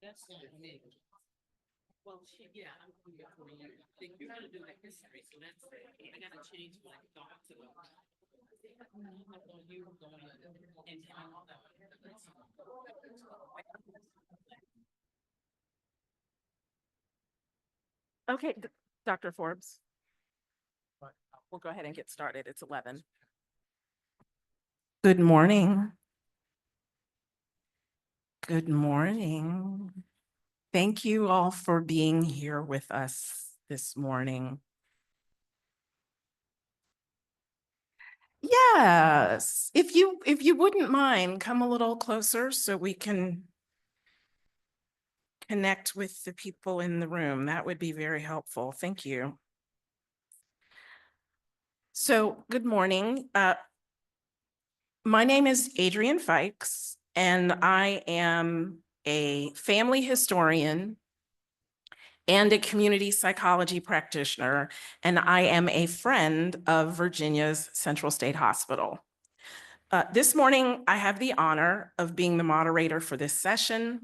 That's not me. Well, I'm going to for you. Think you're going to do the history, so that's I got to change my thought to the. You going and all that. Okay, Dr. Forbes. We'll go ahead and get started. It's 11. Good morning. Good morning. Thank you all for being here with us this morning. Yes, if you wouldn't mind, come a little closer so we can connect with the people in the room. That would be very helpful. Thank you. So, good morning. My name is Adrienne Fikes, and I am a family historian and a community psychology practitioner, and I am a friend of Virginia's Central State Hospital. This morning, I have the honor of being the moderator for this session,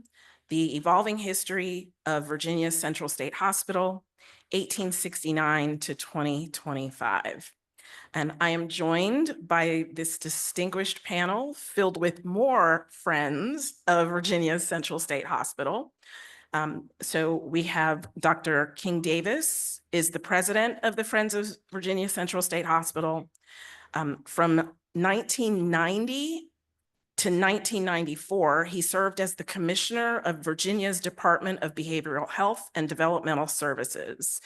The Evolving History of Virginia's Central State Hospital, 1869 to 2025. And I am joined by this distinguished panel filled with more friends of Virginia's Central State Hospital. So we have Dr. King Davis is the president of the Friends of Virginia Central State Hospital. From 1990 to 1994, he served as the commissioner of Virginia's Department of Behavioral Health and Developmental Services.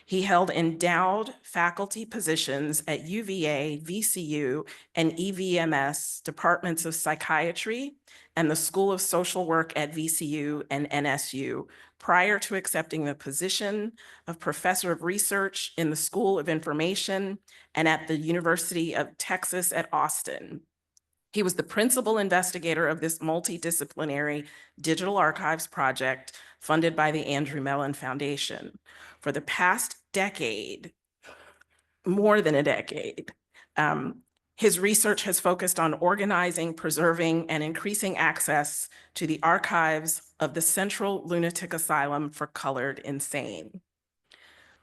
He held endowed faculty positions at UVA, VCU, and EVMS departments of psychiatry and the School of Social Work at VCU and NSU prior to accepting the position of professor of research in the School of Information and at the University of Texas at Austin. He was the principal investigator of this multidisciplinary digital archives project funded by the Andrew Mellon Foundation. For the past decade, more than a decade, his research has focused on organizing, preserving, and increasing access to the archives of the Central Lunatic Asylum for Colored Insane.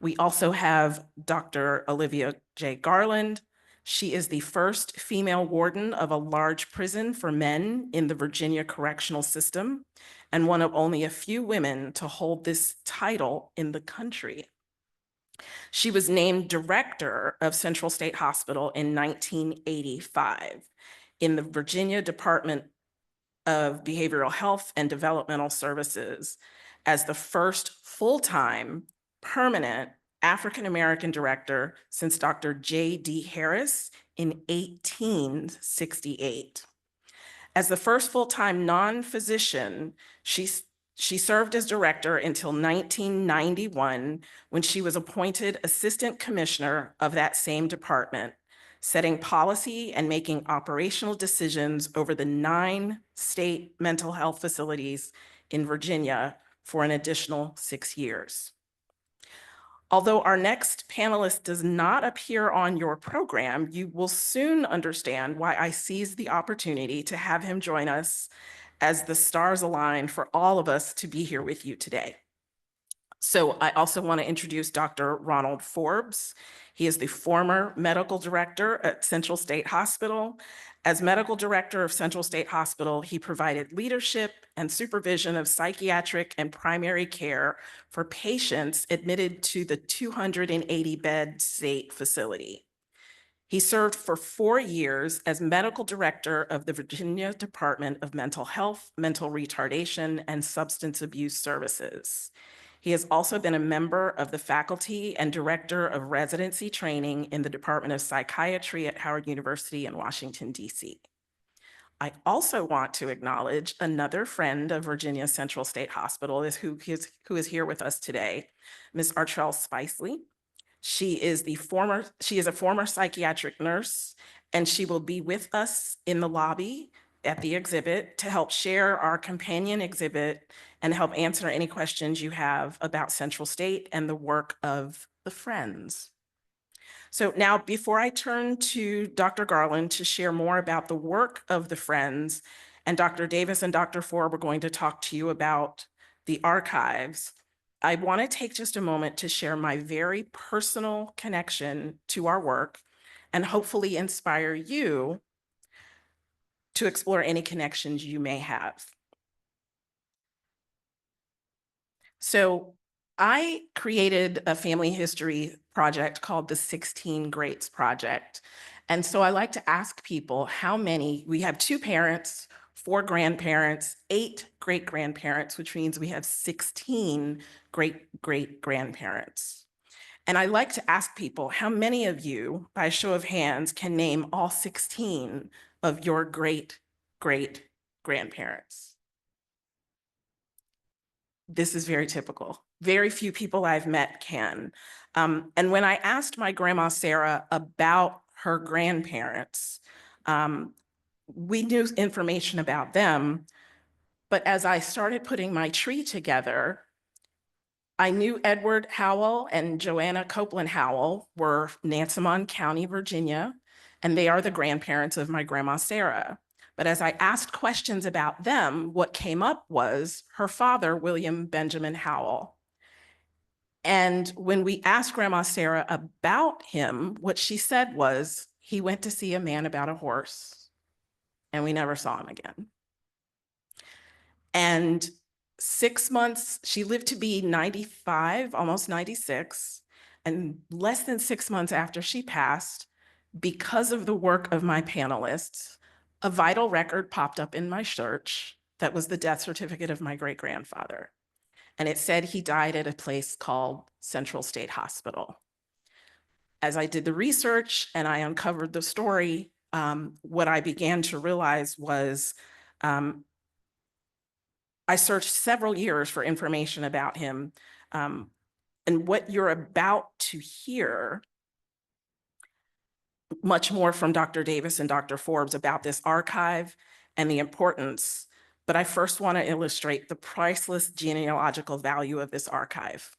We also have Dr. Olivia J. Garland. She is the first female warden of a large prison for men in the Virginia correctional system and one of only a few women to hold this title in the country. She was named director of Central State Hospital in 1985 in the Virginia Department of Behavioral Health and Developmental Services as the first full-time permanent African-American director since Dr. J.D. Harris in 1868. As the first full-time non-physician, she served as director until 1991, when she was appointed assistant commissioner of that same department, setting policy and making operational decisions over the 9 state mental health facilities in Virginia for an additional 6 years. Although our next panelist does not appear on your program, you will soon understand why I seized the opportunity to have him join us as the stars align for all of us to be here with you today. So I also want to introduce Dr. Ronald Forbes. He is the former medical director at Central State Hospital. As medical director of Central State Hospital, he provided leadership and supervision of psychiatric and primary care for patients admitted to the 280-bed state facility. He served for 4 years as medical director of the Virginia Department of Mental Health, Mental Retardation, and Substance Abuse Services. He has also been a member of the faculty and director of residency training in the Department of Psychiatry at Howard University in Washington, D.C. I also want to acknowledge another friend of Virginia Central State Hospital who is here with us today, Ms. Artrell Spicely. She is a former psychiatric nurse, and she will be with us in the lobby at the exhibit to help share our companion exhibit and help answer any questions you have about Central State and the work of the Friends. So now, before I turn to Dr. Garland to share more about the work of the Friends and Dr. Davis and Dr. Forbes are going to talk to you about the archives, I want to take just a moment to share my very personal connection to our work and hopefully inspire you to explore any connections you may have. So I created a family history project called the 16 Greats Project. And so I like to ask people how many, we have 2 parents, 4 grandparents, 8 great-grandparents, which means we have 16 great-great-grandparents. And I like to ask people, how many of you, by a show of hands, can name all 16 of your great-great-grandparents? This is very typical. Very few people I've met can. And when I asked my grandma Sarah about her grandparents, we knew information about them, but as I started putting my tree together, I knew Edward Howell and Joanna Copeland Howell were Nansemond County, Virginia, and they are the grandparents of my grandma Sarah. But as I asked questions about them, what came up was her father, William Benjamin Howell. And when we asked Grandma Sarah about him, what she said was, he went to see a man about a horse, and we never saw him again. And 6 months, she lived to be 95, almost 96, and less than 6 months after she passed, because of the work of my panelists, a vital record popped up in my search that was the death certificate of my great-grandfather. And it said he died at a place called Central State Hospital. As I did the research and I uncovered the story, what I began to realize was I searched several years for information about him. And what you're about to hear, much more from Dr. Davis and Dr. Forbes about this archive and the importance, but I first want to illustrate the priceless genealogical value of this archive.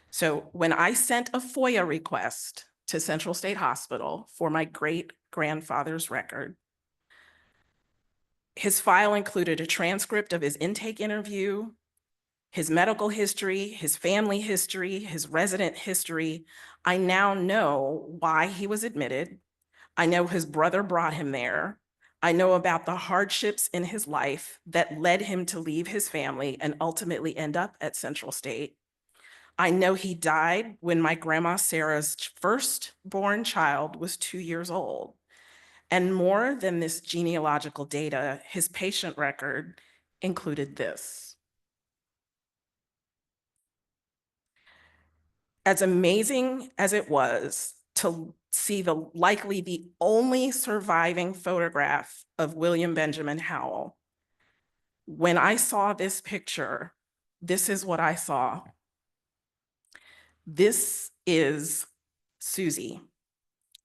So when I sent a FOIA request to Central State Hospital for my great-grandfather's record, his file included a transcript of his intake interview, his medical history, his family history, his resident history. I now know why he was admitted. I know his brother brought him there. I know about the hardships in his life that led him to leave his family and ultimately end up at Central State. I know he died when my grandma Sarah's firstborn child was 2 years old. And more than this genealogical data, his patient record included this. As amazing as it was to see likely the only surviving photograph of William Benjamin Howell, when I saw this picture, this is what I saw. This is Susie.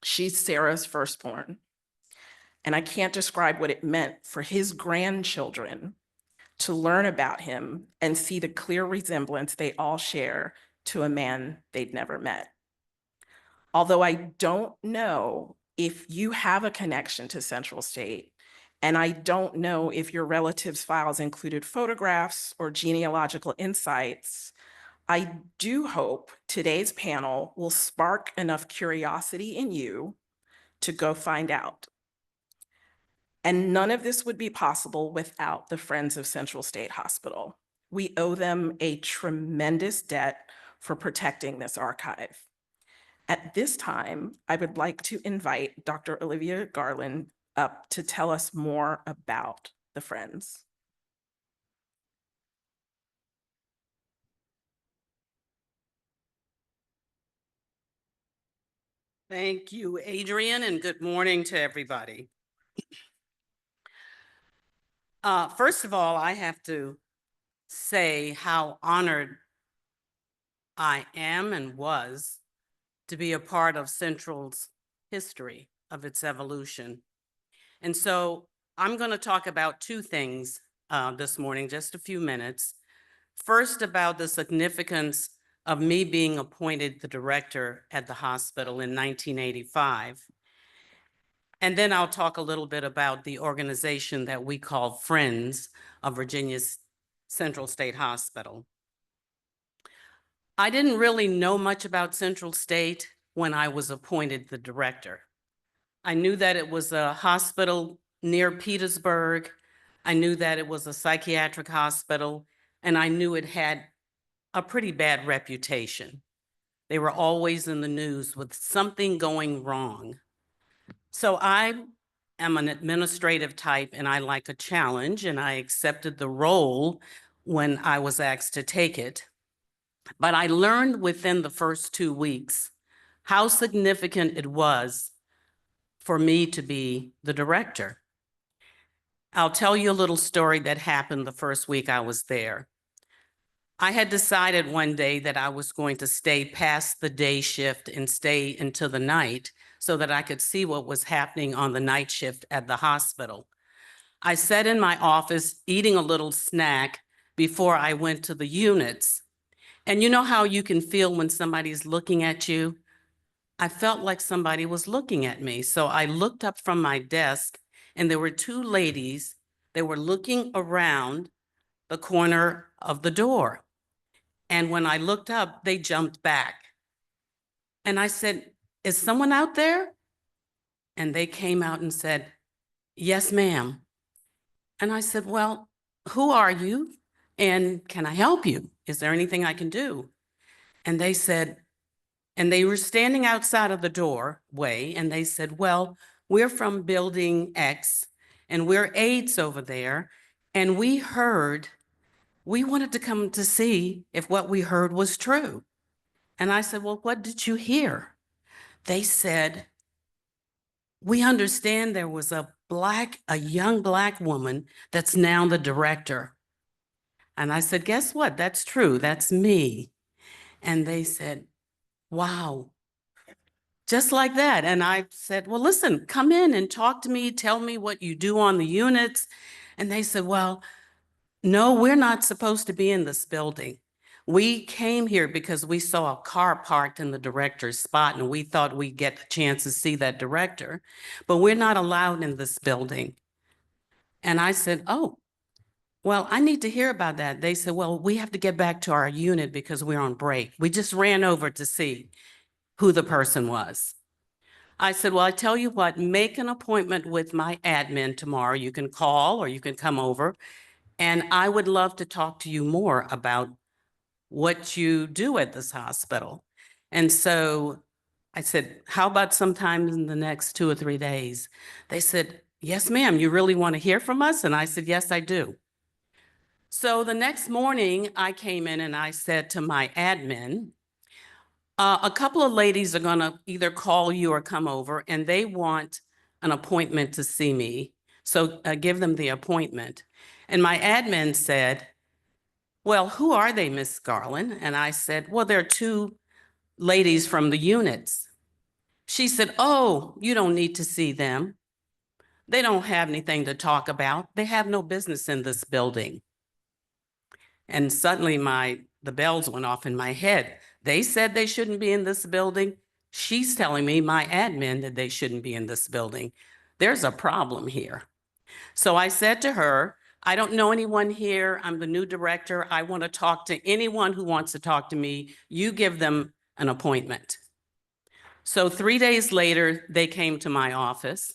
She's Sarah's firstborn. And I can't describe what it meant for his grandchildren to learn about him and see the clear resemblance they all share to a man they'd never met. Although I don't know if you have a connection to Central State, and I don't know if your relatives' files included photographs or genealogical insights, I do hope today's panel will spark enough curiosity in you to go find out. And none of this would be possible without the Friends of Central State Hospital. We owe them a tremendous debt for protecting this archive. At this time, I would like to invite Dr. Olivia Garland up to tell us more about the Friends. Thank you, Adrienne, and good morning to everybody. First of all, I have to say how honored I am and was to be a part of Central's history of its evolution. And so I'm going to talk about 2 things this morning, just a few minutes. First, about the significance of me being appointed the director at the hospital in 1985. And then I'll talk a little bit about the organization that we call Friends of Virginia's Central State Hospital. I didn't really know much about Central State when I was appointed the director. I knew that it was a hospital near Petersburg. I knew that it was a psychiatric hospital, and I knew it had a pretty bad reputation. They were always in the news with something going wrong. So I am an administrative type and I like a challenge, and I accepted the role when I was asked to take it. But I learned within the first 2 weeks how significant it was for me to be the director. I'll tell you a little story that happened the first week I was there. I had decided one day that I was going to stay past the day shift and stay into the night so that I could see what was happening on the night shift at the hospital. I sat in my office eating a little snack before I went to the units. And you know how you can feel when somebody's looking at you? I felt like somebody was looking at me. So I looked up from my desk and there were two ladies that were looking around the corner of the door. And when I looked up, they jumped back. And I said, "Is someone out there?" And they came out and said, "Yes, ma'am." And I said, "Well, who are you? And can I help you? Is there anything I can do?" And they said, and they were standing outside of the doorway, and they said, "Well, we're from building X, and we're aides over there, and we wanted to come to see if what we heard was true." And I said, "Well, what did you hear?" They said, "We understand there was a young Black woman that's now the director." And I said, "Guess what? That's true. That's me." And they said, "Wow." Just like that. And I said, "Well, listen, come in and talk to me. Tell me what you do on the units." And they said, "Well, no, we're not supposed to be in this building. We came here because we saw a car parked in the director's spot and we thought we'd get a chance to see that director, but we're not allowed in this building." And I said, "Oh, well, I need to hear about that." They said, "Well, we have to get back to our unit because we're on break. We just ran over to see who the person was." I said, "Well, I tell you what, make an appointment with my admin tomorrow. You can call or you can come over. And I would love to talk to you more about what you do at this hospital." And so I said, "How about sometime in the next 2 or 3 days?" They said, "Yes, ma'am. You really want to hear from us?" And I said, "Yes, I do." So the next morning I came in and I said to my admin, "A couple of ladies are gonna either call you or come over and they want an appointment to see me. So give them the appointment." And my admin said, "Well, who are they, Miss Garland?" And I said, "Well, they're two ladies from the units." She said, "Oh, you don't need to see them. They don't have anything to talk about. They have no business in this building." And suddenly the bells went off in my head. They said they shouldn't be in this building. She's telling me, my admin, that they shouldn't be in this building. There's a problem here. So I said to her, "I don't know anyone here. I'm the new director. I want to talk to anyone who wants to talk to me. You give them an appointment." So 3 days later, they came to my office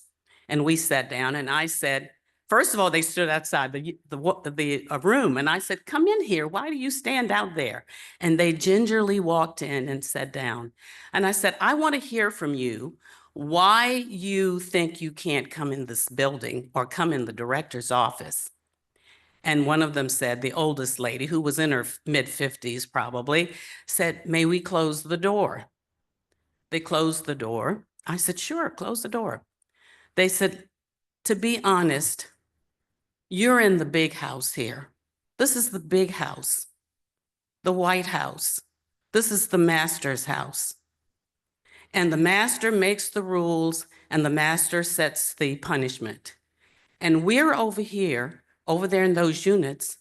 and we sat down and I said, first of all, they stood outside the room and I said, "Come in here. Why do you stand out there?" And they gingerly walked in and sat down. And I said, "I want to hear from you why you think you can't come in this building or come in the director's office." And one of them said, the oldest lady, who was in her mid-50s probably, said, "May we close the door?" They closed the door. I said, "Sure, close the door." They said, "To be honest, you're in the big house here. This is the big house, the White House. This is the master's house. And the master makes the rules and the master sets the punishment. And we're over here, over there in those units,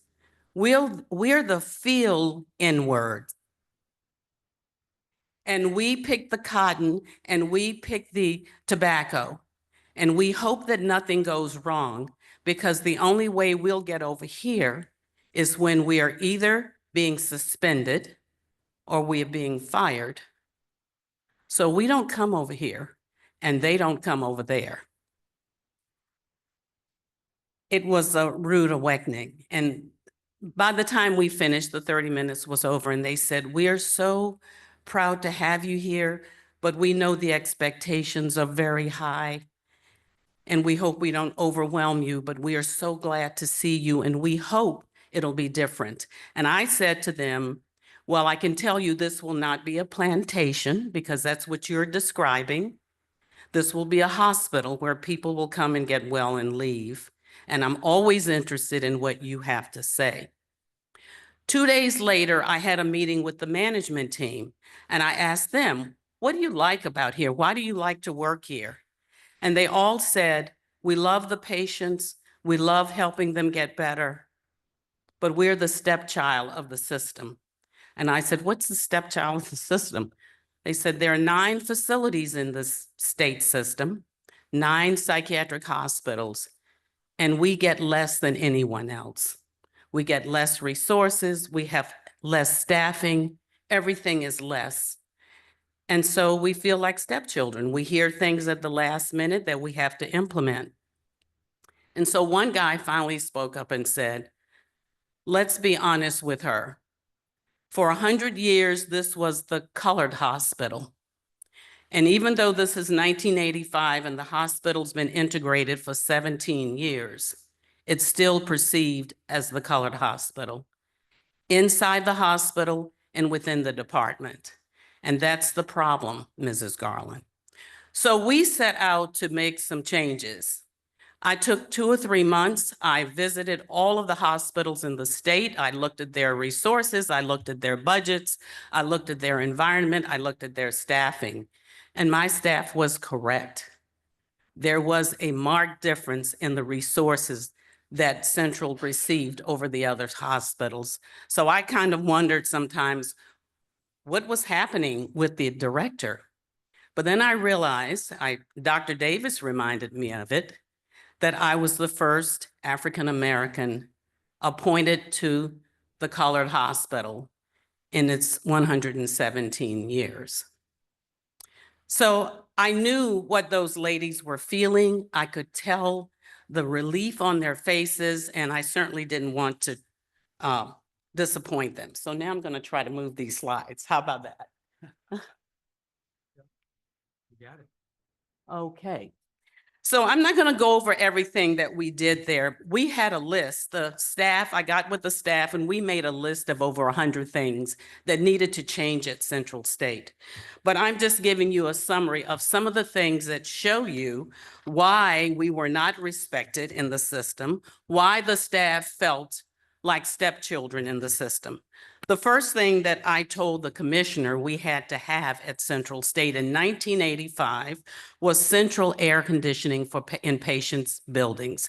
we're the feel inward. And we pick the cotton and we pick the tobacco. And we hope that nothing goes wrong, because the only way we'll get over here is when we are either being suspended or we are being fired. So we don't come over here and they don't come over there. It was a rude awakening. And by the time we finished, the 30 minutes was over, and they said, "We are so proud to have you here, but we know the expectations are very high. And we hope we don't overwhelm you, but we are so glad to see you, and we hope it'll be different." And I said to them, "Well, I can tell you this will not be a plantation, because that's what you're describing. This will be a hospital where people will come and get well and leave. And I'm always interested in what you have to say." 2 days later, I had a meeting with the management team, and I asked them, "What do you like about here? Why do you like to work here?" And they all said, "We love the patients, we love helping them get better, but we're the stepchild of the system." And I said, "What's the stepchild of the system?" They said, "There are 9 facilities in this state system, 9 psychiatric hospitals, and we get less than anyone else. We get less resources, we have less staffing, everything is less. And so we feel like stepchildren. We hear things at the last minute that we have to implement." And so one guy finally spoke up and said, "Let's be honest with her. For 100 years, this was the colored hospital. And even though this is 1985 and the hospital's been integrated for 17 years, it's still perceived as the colored hospital, inside the hospital and within the department. And that's the problem, Mrs. Garland." So we set out to make some changes. I took 2 or 3 months. I visited all of the hospitals in the state. I looked at their resources. I looked at their budgets. I looked at their environment. I looked at their staffing. And my staff was correct. There was a marked difference in the resources that Central received over the other hospitals. So I kind of wondered sometimes what was happening with the director. But then I realized, Dr. Davis reminded me of it, that I was the first African-American appointed to the colored hospital in its 117 years. So I knew what those ladies were feeling. I could tell the relief on their faces, and I certainly didn't want to disappoint them. So now I'm going to try to move these slides. How about that? You got it. Okay. So I'm not going to go over everything that we did there. We had a list. The staff, I got with the staff, and we made a list of over 100 things that needed to change at Central State. But I'm just giving you a summary of some of the things that show you why we were not respected in the system, why the staff felt like stepchildren in the system. The first thing that I told the commissioner we had to have at Central State in 1985 was central air conditioning for inpatients' buildings.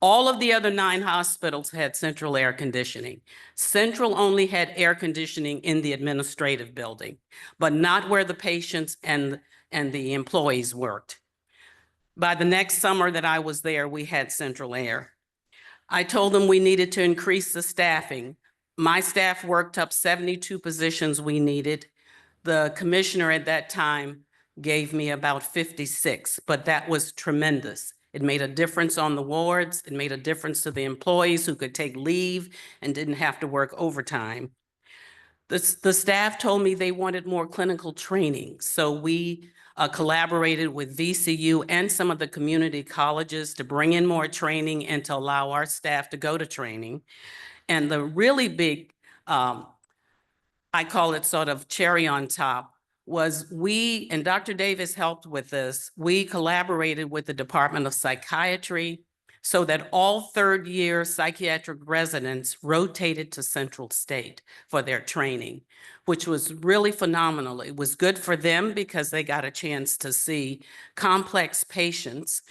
All of the other 9 hospitals had central air conditioning. Central only had air conditioning in the administrative building, but not where the patients and the employees worked. By the next summer that I was there, we had central air. I told them we needed to increase the staffing. My staff worked up 72 positions we needed. The commissioner at that time gave me about 56, but that was tremendous. It made a difference on the wards. It made a difference to the employees who could take leave and didn't have to work overtime. The staff told me they wanted more clinical training, so we collaborated with VCU and some of the community colleges to bring in more training and to allow our staff to go to training. And the really big, I call it sort of cherry on top, was we, and Dr. Davis helped with this, we collaborated with the Department of Psychiatry so that all 3rd-year psychiatric residents rotated to Central State for their training, which was really phenomenal. It was good for them because they got a chance to see complex patients,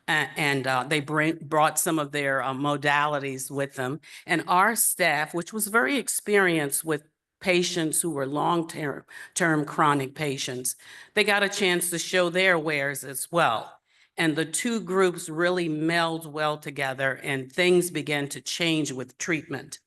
and they brought some of their modalities with them. And our staff, which was very experienced with patients who were long-term chronic patients, they got a chance to show their wares as well. and the two groups really meld well together, and things began to change with treatment.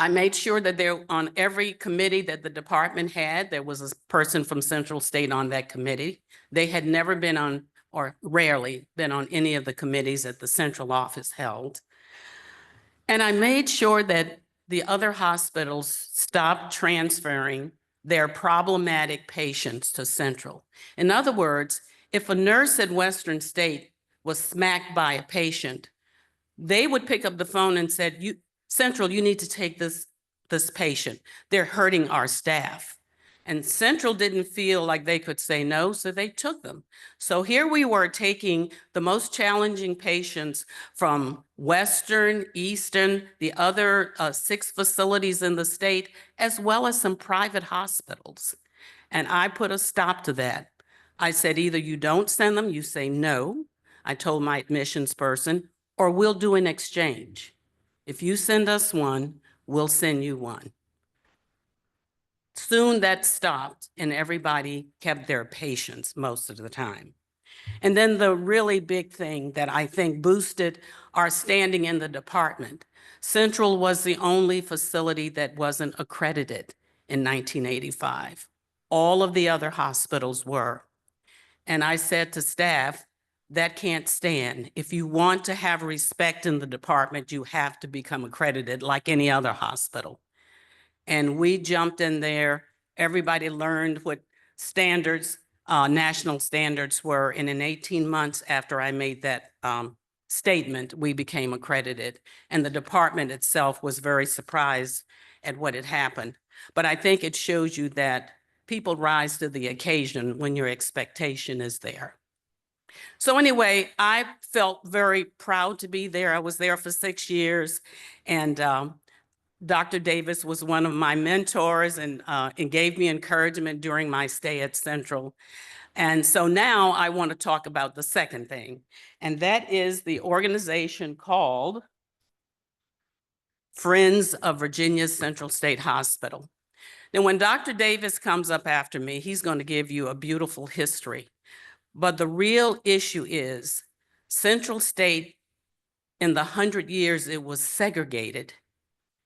I made sure that there, on every committee that the department had, there was a person from Central State on that committee. They had never been on, or rarely been on, any of the committees that the central office held. And I made sure that the other hospitals stopped transferring their problematic patients to Central. In other words, if a nurse at Western State was smacked by a patient, they would pick up the phone and said, Central, you need to take this patient. They're hurting our staff. And Central didn't feel like they could say no, so they took them. So here we were taking the most challenging patients from Western, Eastern, the other 6 facilities in the state, as well as some private hospitals. And I put a stop to that. I said, either you don't send them, you say no. I told my admissions person, or we'll do an exchange. If you send us one, we'll send you one. Soon that stopped and everybody kept their patients most of the time. And then the really big thing that I think boosted our standing in the department, Central was the only facility that wasn't accredited in 1985. All of the other hospitals were. And I said to staff, that can't stand. If you want to have respect in the department, you have to become accredited like any other hospital. And we jumped in there. Everybody learned what standards, national standards were. And in 18 months after I made that statement, we became accredited. And the department itself was very surprised at what had happened. But I think it shows you that people rise to the occasion when your expectation is there. So anyway, I felt very proud to be there. I was there for 6 years, and Dr. Davis was one of my mentors and gave me encouragement during my stay at Central. And so now I want to talk about the second thing, and that is the organization called Friends of Virginia's Central State Hospital. Now, when Dr. Davis comes up after me, he's going to give you a beautiful history. But the real issue is Central State, in the 100 years it was segregated,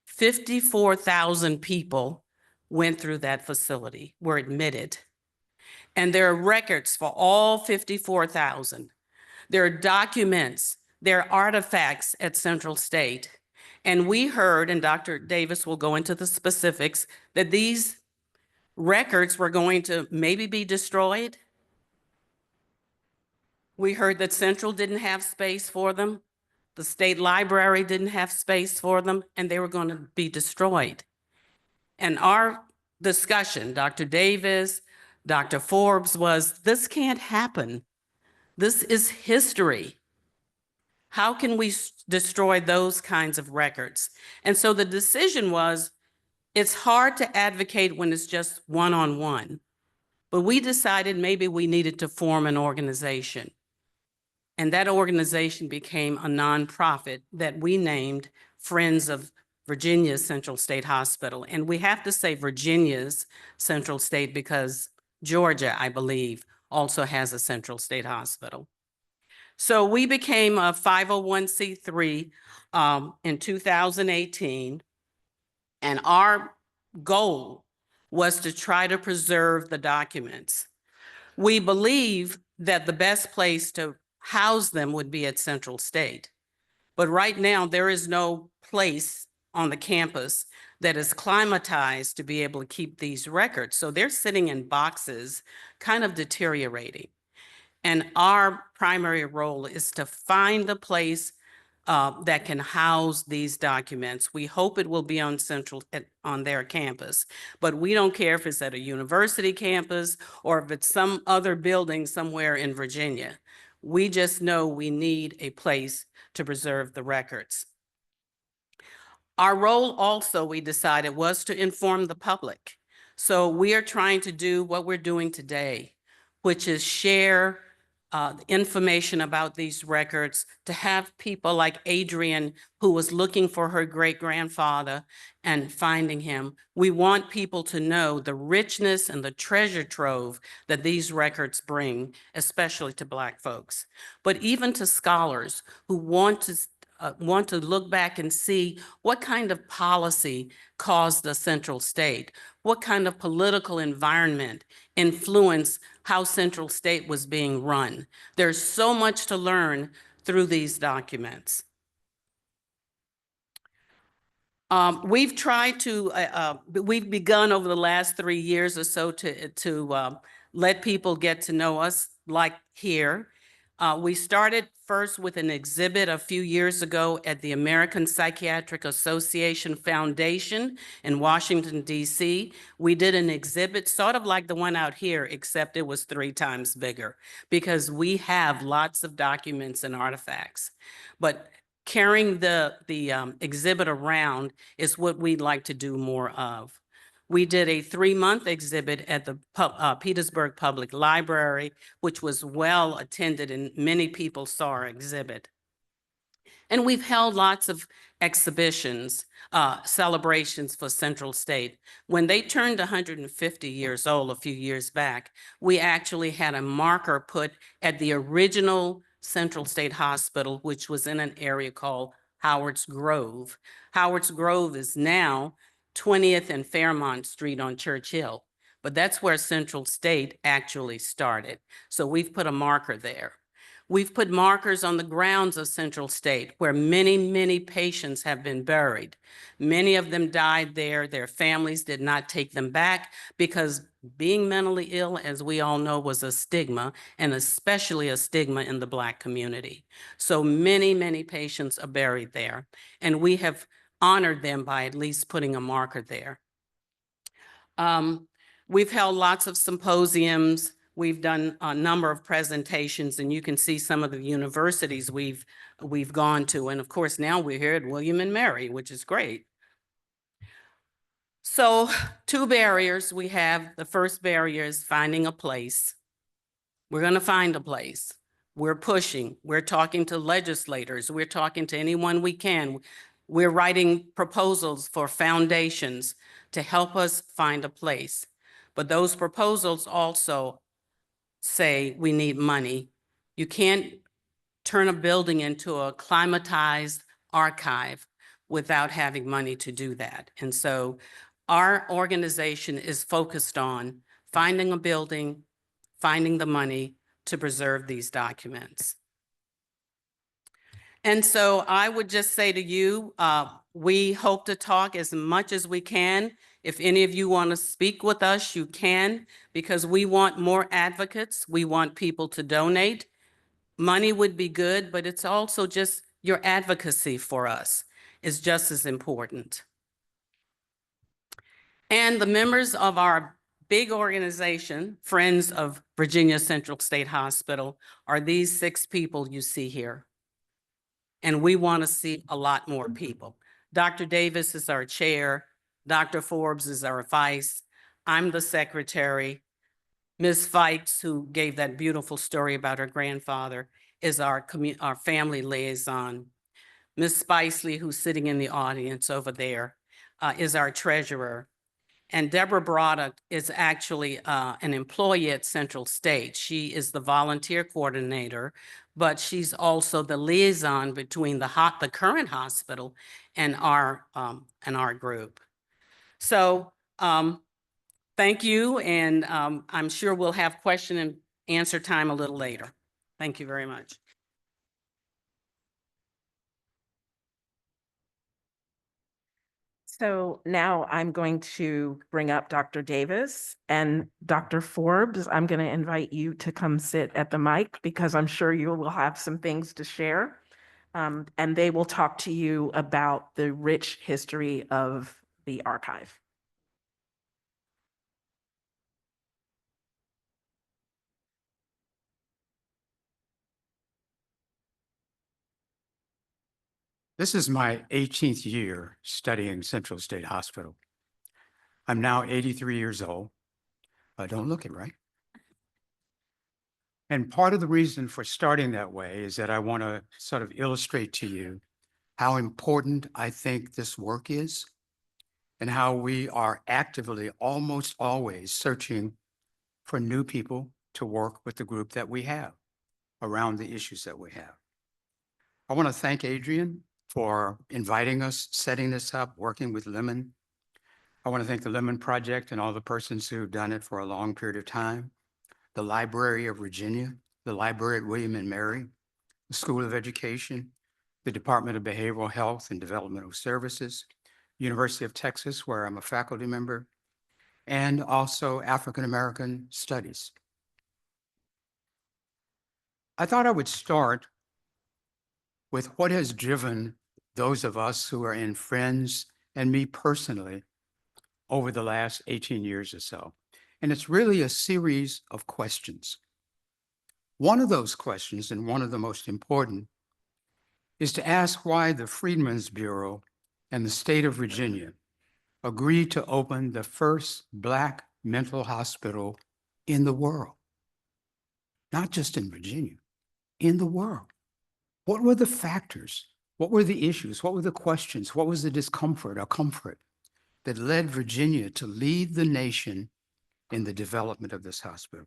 54,000 people went through that facility, were admitted. And there are records for all 54,000. There are documents, there are artifacts at Central State. And we heard, and Dr. Davis will go into the specifics, that these records were going to maybe be destroyed. We heard that Central didn't have space for them. The state library didn't have space for them, and they were going to be destroyed. And our discussion, Dr. Davis, Dr. Forbes, was this can't happen. This is history. How can we destroy those kinds of records? And so the decision was, it's hard to advocate when it's just one-on-one, but we decided maybe we needed to form an organization. And that organization became a nonprofit that we named Friends of Virginia's Central State Hospital. And we have to say Virginia's Central State because Georgia, I believe, also has a Central State Hospital. So we became a 501c3 in 2018. And our goal was to try to preserve the documents. We believe that the best place to house them would be at Central State. But right now, there is no place on the campus that is climatized to be able to keep these records. So they're sitting in boxes, kind of deteriorating. And our primary role is to find the place that can house these documents. We hope it will be on on their campus, but we don't care if it's at a university campus or if it's some other building somewhere in Virginia. We just know we need a place to preserve the records. Our role also, we decided, was to inform the public. So we are trying to do what we're doing today, which is share information about these records, to have people like Adrienne, who was looking for her great-grandfather and finding him. We want people to know the richness and the treasure trove that these records bring, especially to Black folks, but even to scholars who want to look back and see what kind of policy caused the Central State, what kind of political environment influenced how Central State was being run. There's so much to learn through these documents. We've tried to, we've begun over the last 3 years or so to let people get to know us, like here. We started first with an exhibit a few years ago at the American Psychiatric Association Foundation in Washington, D.C. We did an exhibit sort of like the one out here, except it was 3 times bigger, because we have lots of documents and artifacts. But carrying the exhibit around is what we'd like to do more of. We did a 3-month exhibit at the Petersburg Public Library, which was well attended and many people saw our exhibit. And we've held lots of exhibitions, celebrations for Central State. When they turned 150 years old a few years back, we actually had a marker put at the original Central State Hospital, which was in an area called Howard's Grove. Howard's Grove is now 20th and Fairmont Street on Church Hill, but that's where Central State actually started. So we've put a marker there. We've put markers on the grounds of Central State where many, many patients have been buried. Many of them died there. Their families did not take them back because being mentally ill, as we all know, was a stigma, and especially a stigma in the Black community. So many, many patients are buried there, and we have honored them by at least putting a marker there. We've held lots of symposiums. We've done a number of presentations, and you can see some of the universities we've gone to. And of course, now we're here at William and Mary, which is great. So 2 barriers we have. The first barrier is finding a place. We're going to find a place. We're pushing. We're talking to legislators. We're talking to anyone we can. We're writing proposals for foundations to help us find a place. But those proposals also say we need money. You can't turn a building into a climatized archive without having money to do that. And so our organization is focused on finding a building, finding the money to preserve these documents. And so I would just say to you, we hope to talk as much as we can. If any of you want to speak with us, you can, because we want more advocates. We want people to donate. Money would be good, but it's also just your advocacy for us is just as important. And the members of our big organization, Friends of Virginia Central State Hospital, are these 6 people you see here. And we want to see a lot more people. Dr. Davis is our chair. Dr. Forbes is our vice. I'm the secretary. Ms. Fikes, who gave that beautiful story about her grandfather, is our family liaison. Ms. Spicely, who's sitting in the audience over there, is our treasurer. And Deborah Broderick is actually an employee at Central State. She is the volunteer coordinator, but she's also the liaison between the current hospital and our group. So thank you, and I'm sure we'll have question and answer time a little later. Thank you very much. So now I'm going to bring up Dr. Davis and Dr. Forbes. I'm going to invite you to come sit at the mic because I'm sure you will have some things to share. And they will talk to you about the rich history of the archive. This is my 18th year studying Central State Hospital. I'm now 83 years old. I don't look it right. And part of the reason for starting that way is that I want to sort of illustrate to you how important I think this work is and how we are actively, almost always searching for new people to work with the group that we have around the issues that we have. I want to thank Adrienne for inviting us, setting this up, working with Lemon. I want to thank the Lemon Project and all the persons who've done it for a long period of time. The Library of Virginia, the Library at William and Mary, the School of Education, the Department of Behavioral Health and Developmental Services, University of Texas, where I'm a faculty member, and also African American Studies. I thought I would start with what has driven those of us who are in Friends and me personally over the last 18 years or so. And it's really a series of questions. One of those questions, and one of the most important, is to ask why the Freedmen's Bureau and the state of Virginia agreed to open the first Black mental hospital in the world. Not just in Virginia, in the world. What were the factors? What were the issues? What were the questions? What was the discomfort or comfort that led Virginia to lead the nation in the development of this hospital?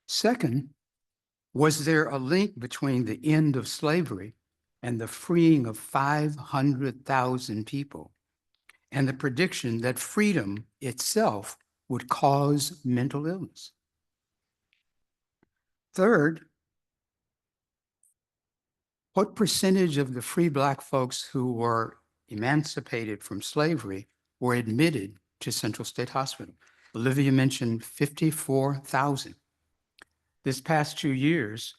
Second, was there a link between the end of slavery and the freeing of 500,000 people and the prediction that freedom itself would cause mental illness? Third, what percentage of the free Black folks who were emancipated from slavery were admitted to Central State Hospital? Olivia mentioned 54,000. This past 2 years,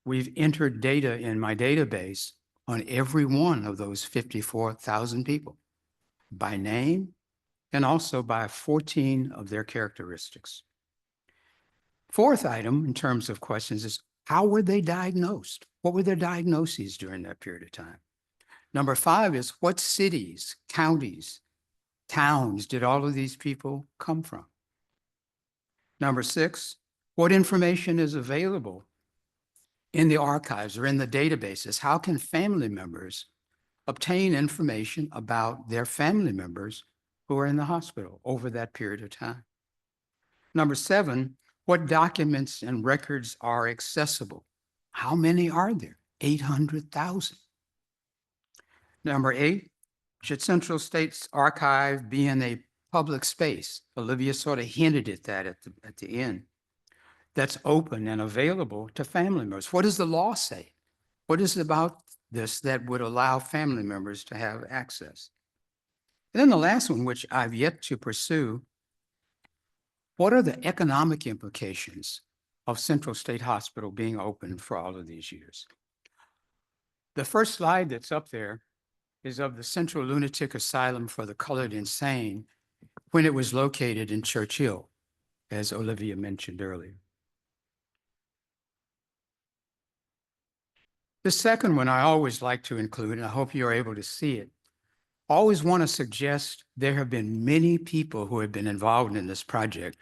we've entered data in my database on every one of those 54,000 people by name and also by 14 of their characteristics. Fourth item in terms of questions is, how were they diagnosed? What were their diagnoses during that period of time? Number 5 is, what cities, counties, towns did all of these people come from? Number 6, what information is available in the archives or in the databases? How can family members obtain information about their family members who are in the hospital over that period of time? Number 7, what documents and records are accessible? How many are there? 800,000. Number 8, should Central State's archive be in a public space? Olivia sort of hinted at that at the end. That's open and available to family members. What does the law say? What is it about this that would allow family members to have access? And then the last one, which I've yet to pursue, what are the economic implications of Central State Hospital being open for all of these years? The first slide that's up there is of the Central Lunatic Asylum for the Colored Insane when it was located in Churchill, as Olivia mentioned earlier. The second one I always like to include, and I hope you're able to see it, I always want to suggest there have been many people who have been involved in this project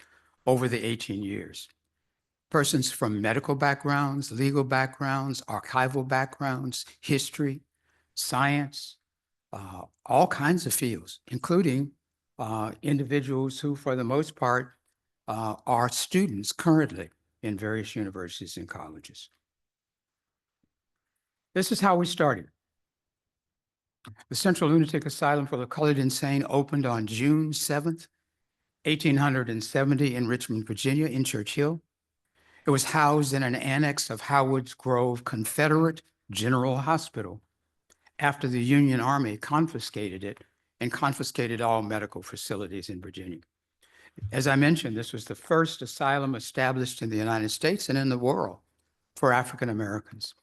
over the 18 years. Persons from medical backgrounds, legal backgrounds, archival backgrounds, history, science, all kinds of fields, including individuals who, for the most part, are students currently in various universities and colleges. This is how we started. The Central Lunatic Asylum for the Colored Insane opened on June 7th, 1870 in Richmond, Virginia, in Churchill. It was housed in an annex of Howard's Grove Confederate General Hospital after the Union Army confiscated it and confiscated all medical facilities in Virginia. As I mentioned, this was the first asylum established in the United States and in the world for African Americans.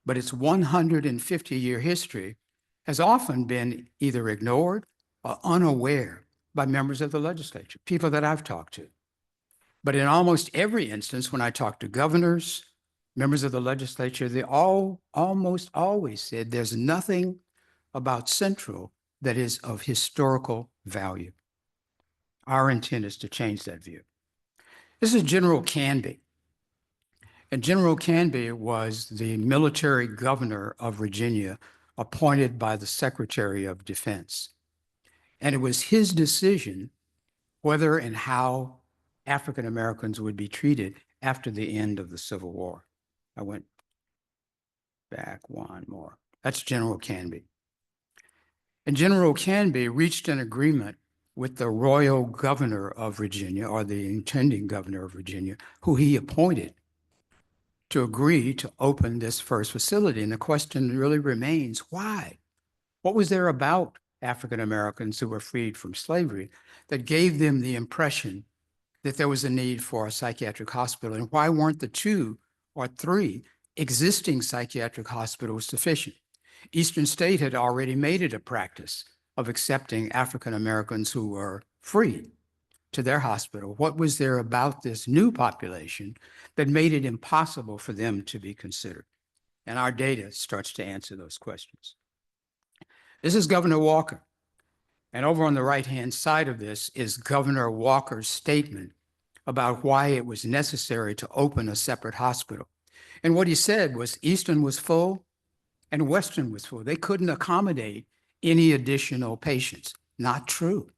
But its 150-year history has often been either ignored or unaware by members of the legislature, people that I've talked to. But in almost every instance, when I talk to governors, members of the legislature, they all almost always said there's nothing about Central that is of historical value. Our intent is to change that view. This is General Canby. And General Canby was the military governor of Virginia appointed by the Secretary of Defense. And it was his decision whether and how African Americans would be treated after the end of the Civil War. I went back one more. That's General Canby. And General Canby reached an agreement with the royal governor of Virginia, or the intending governor of Virginia, who he appointed to agree to open this first facility. And the question really remains, why? What was there about African Americans who were freed from slavery that gave them the impression that there was a need for a psychiatric hospital? And why weren't the 2 or 3 existing psychiatric hospitals sufficient? Eastern State had already made it a practice of accepting African Americans who were free to their hospital. What was there about this new population that made it impossible for them to be considered? And our data starts to answer those questions. This is Governor Walker. And over on the right-hand side of this is Governor Walker's statement about why it was necessary to open a separate hospital. And what he said was Eastern was full and Western was full. They couldn't accommodate any additional patients. Not true.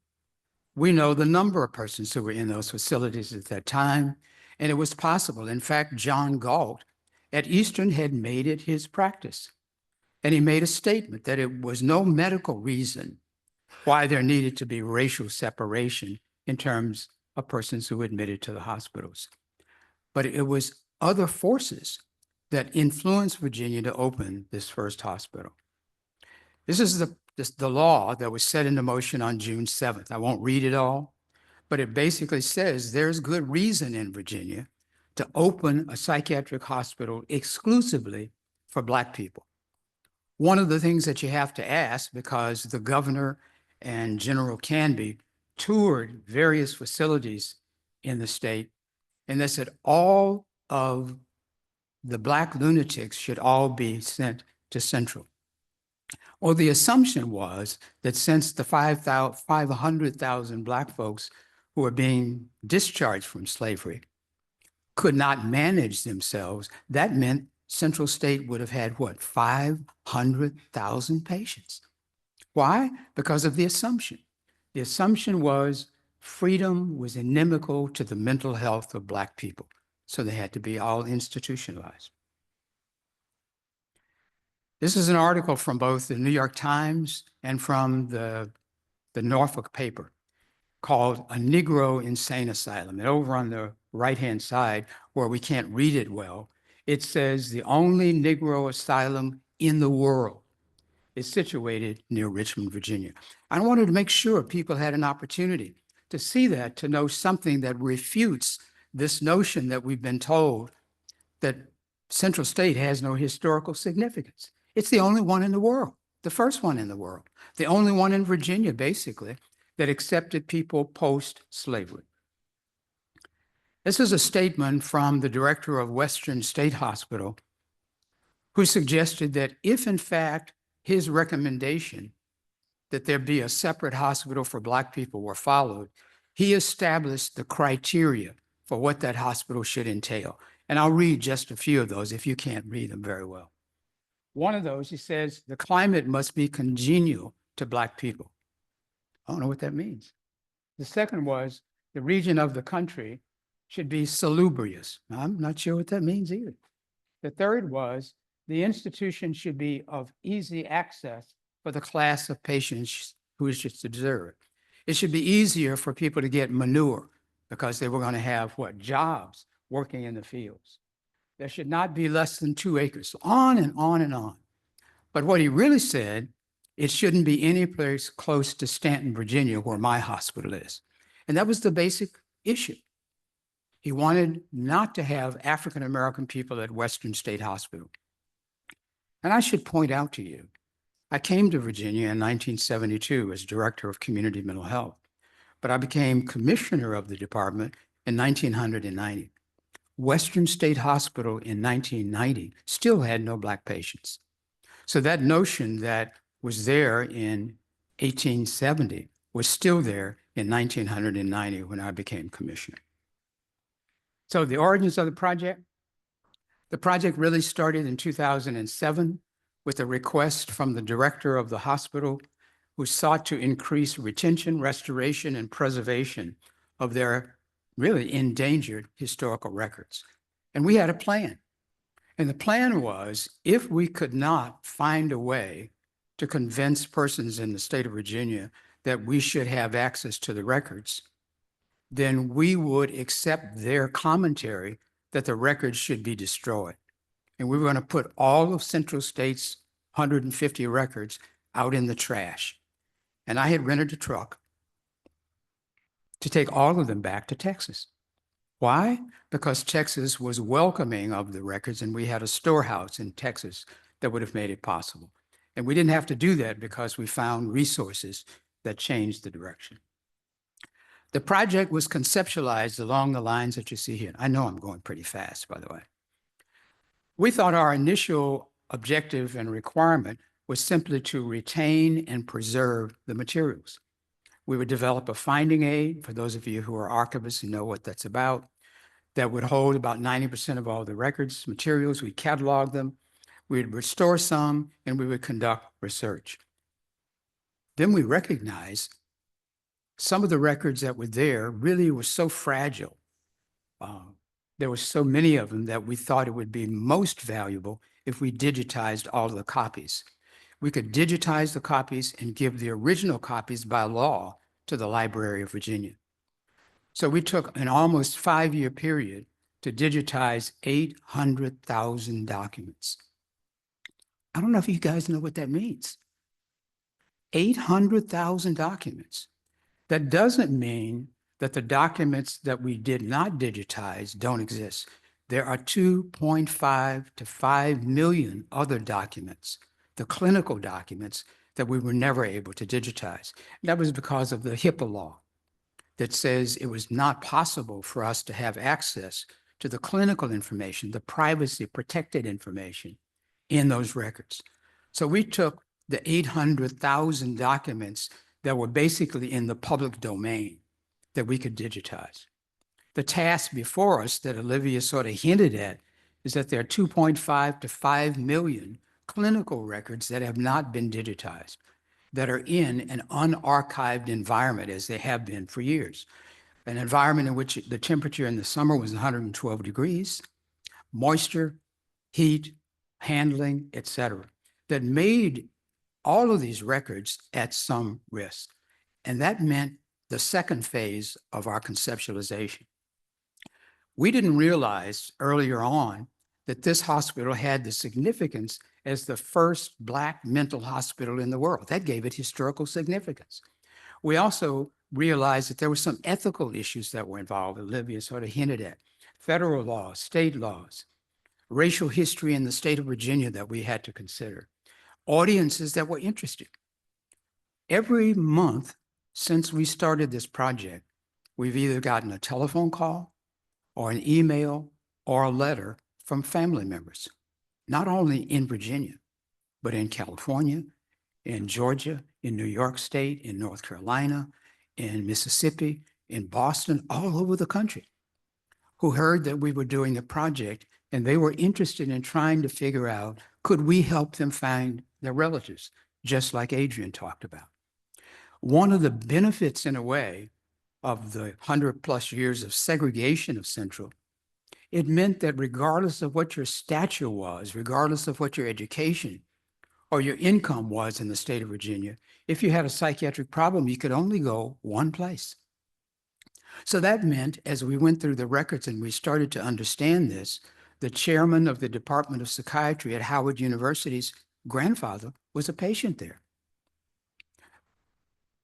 We know the number of persons who were in those facilities at that time, and it was possible. In fact, John Galt at Eastern had made it his practice. And he made a statement that it was no medical reason why there needed to be racial separation in terms of persons who admitted to the hospitals. But it was other forces that influenced Virginia to open this first hospital. This is the law that was set into motion on June 7th. I won't read it all, but it basically says there's good reason in Virginia to open a psychiatric hospital exclusively for Black people. One of the things that you have to ask, because the governor and General Canby toured various facilities in the state, and they said all of the Black lunatics should all be sent to Central. Well, the assumption was that since the 500,000 Black folks who were being discharged from slavery could not manage themselves, that meant Central State would have had, what, 500,000 patients. Why? Because of the assumption. The assumption was freedom was inimical to the mental health of Black people, so they had to be all institutionalized. This is an article from both the New York Times and from the Norfolk paper called A Negro Insane Asylum. And over on the right-hand side, where we can't read it well, it says the only Negro asylum in the world is situated near Richmond, Virginia. I wanted to make sure people had an opportunity to see that, to know something that refutes this notion that we've been told that Central State has no historical significance. It's the only one in the world, the first one in the world, the only one in Virginia, basically, that accepted people post-slavery. This is a statement from the director of Western State Hospital, who suggested that if, in fact, his recommendation that there be a separate hospital for Black people were followed, he established the criteria for what that hospital should entail. And I'll read just a few of those if you can't read them very well. One of those, he says, the climate must be congenial to Black people. I don't know what that means. The second was the region of the country should be salubrious. I'm not sure what that means either. The third was the institution should be of easy access for the class of patients who should deserve it. It should be easier for people to get manure because they were going to have what? Jobs working in the fields. There should not be less than 2 acres, on and on and on. But what he really said, it shouldn't be any place close to Stanton, Virginia, where my hospital is. And that was the basic issue. He wanted not to have African-American people at Western State Hospital. And I should point out to you, I came to Virginia in 1972 as director of community mental health, but I became commissioner of the department in 1990. Western State Hospital in 1990 still had no Black patients. So that notion that was there in 1870 was still there in 1990 when I became commissioner. So the origins of the project, The project really started in 2007 with a request from the director of the hospital who sought to increase retention, restoration, and preservation of their really endangered historical records. And we had a plan. And the plan was, if we could not find a way to convince persons in the state of Virginia that we should have access to the records, then we would accept their commentary that the records should be destroyed. And we were going to put all of Central State's 150 records out in the trash. And I had rented a truck to take all of them back to Texas. Why? Because Texas was welcoming of the records, and we had a storehouse in Texas that would have made it possible. And we didn't have to do that because we found resources that changed the direction. The project was conceptualized along the lines that you see here. I know I'm going pretty fast, by the way. We thought our initial objective and requirement was simply to retain and preserve the materials. We would develop a finding aid, for those of you who are archivists and know what that's about, that would hold about 90% of all the records, materials. We'd catalog them, we'd restore some, and we would conduct research. Then we recognized some of the records that were there really were so fragile. There were so many of them that we thought it would be most valuable if we digitized all of the copies. We could digitize the copies and give the original copies by law to the Library of Virginia. So we took an almost 5-year period to digitize 800,000 documents. I don't know if you guys know what that means. 800,000 documents. That doesn't mean that the documents that we did not digitize don't exist. There are 2.5 to 5 million other documents, the clinical documents, that we were never able to digitize. That was because of the HIPAA law that says it was not possible for us to have access to the clinical information, the privacy protected information in those records. So we took the 800,000 documents that were basically in the public domain that we could digitize. The task before us that Olivia sort of hinted at is that there are 2.5 to 5 million clinical records that have not been digitized, that are in an unarchived environment as they have been for years. An environment in which the temperature in the summer was 112 degrees, moisture, heat, handling, etc., that made all of these records at some risk. And that meant the second phase of our conceptualization. We didn't realize earlier on that this hospital had the significance as the first Black mental hospital in the world. That gave it historical significance. We also realized that there were some ethical issues that were involved, Olivia sort of hinted at. Federal laws, state laws, racial history in the state of Virginia that we had to consider, audiences that were interested. Every month since we started this project, we've either gotten a telephone call or an email or a letter from family members, not only in Virginia, but in California, in Georgia, in New York State, in North Carolina, in Mississippi, in Boston, all over the country, who heard that we were doing the project, and they were interested in trying to figure out, could we help them find their relatives, just like Adrienne talked about. One of the benefits, in a way, of the 100+ years of segregation of Central, it meant that regardless of what your stature was, regardless of what your education or your income was in the state of Virginia, if you had a psychiatric problem, you could only go one place. So that meant, as we went through the records and we started to understand this, the chairman of the Department of Psychiatry at Howard University's grandfather was a patient there.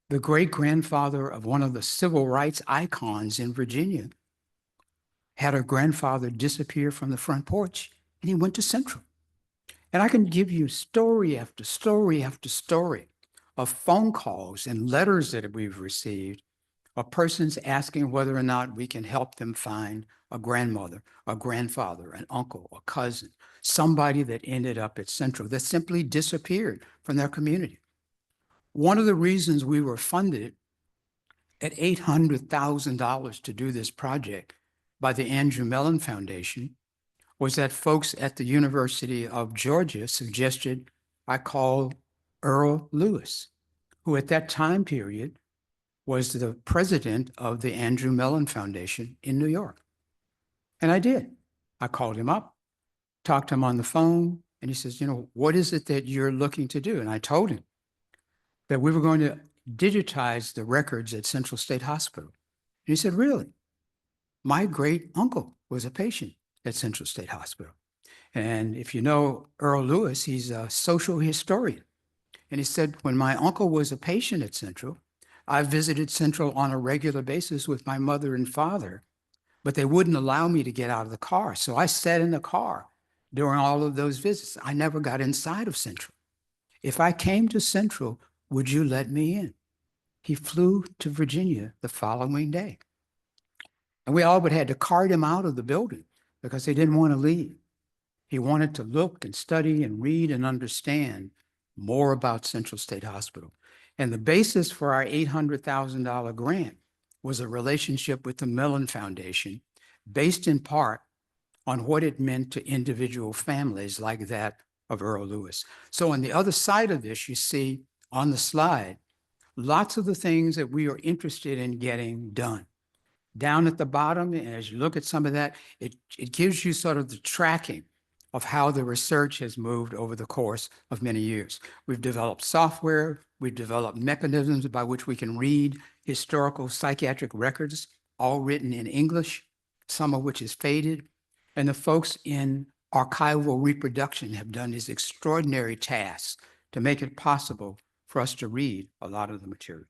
The great-grandfather of one of the civil rights icons in Virginia had her grandfather disappear from the front porch, and he went to Central. And I can give you story after story after story of phone calls and letters that we've received of persons asking whether or not we can help them find a grandmother, a grandfather, an uncle, a cousin, somebody that ended up at Central that simply disappeared from their community. One of the reasons we were funded at $800,000 to do this project by the Andrew Mellon Foundation was that folks at the University of Georgia suggested I call Earl Lewis, who at that time period was the president of the Andrew Mellon Foundation in New York. And I did. I called him up, talked to him on the phone, and he says, what is it that you're looking to do? And I told him that we were going to digitize the records at Central State Hospital. And he said, really? My great uncle was a patient at Central State Hospital. And if you know Earl Lewis, he's a social historian. And he said, when my uncle was a patient at Central, I visited Central on a regular basis with my mother and father, but they wouldn't allow me to get out of the car. So I sat in the car during all of those visits. I never got inside of Central. If I came to Central, would you let me in? He flew to Virginia the following day. And we all but had to cart him out of the building because he didn't want to leave. He wanted to look and study and read and understand more about Central State Hospital. And the basis for our $800,000 grant was a relationship with the Mellon Foundation, based in part on what it meant to individual families like that of Earl Lewis. So on the other side of this, you see on the slide, lots of the things that we are interested in getting done. Down at the bottom, and as you look at some of that, it gives you sort of the tracking of how the research has moved over the course of many years. We've developed software, we've developed mechanisms by which we can read historical psychiatric records, all written in English, some of which is faded. And the folks in archival reproduction have done these extraordinary tasks to make it possible for us to read a lot of the material.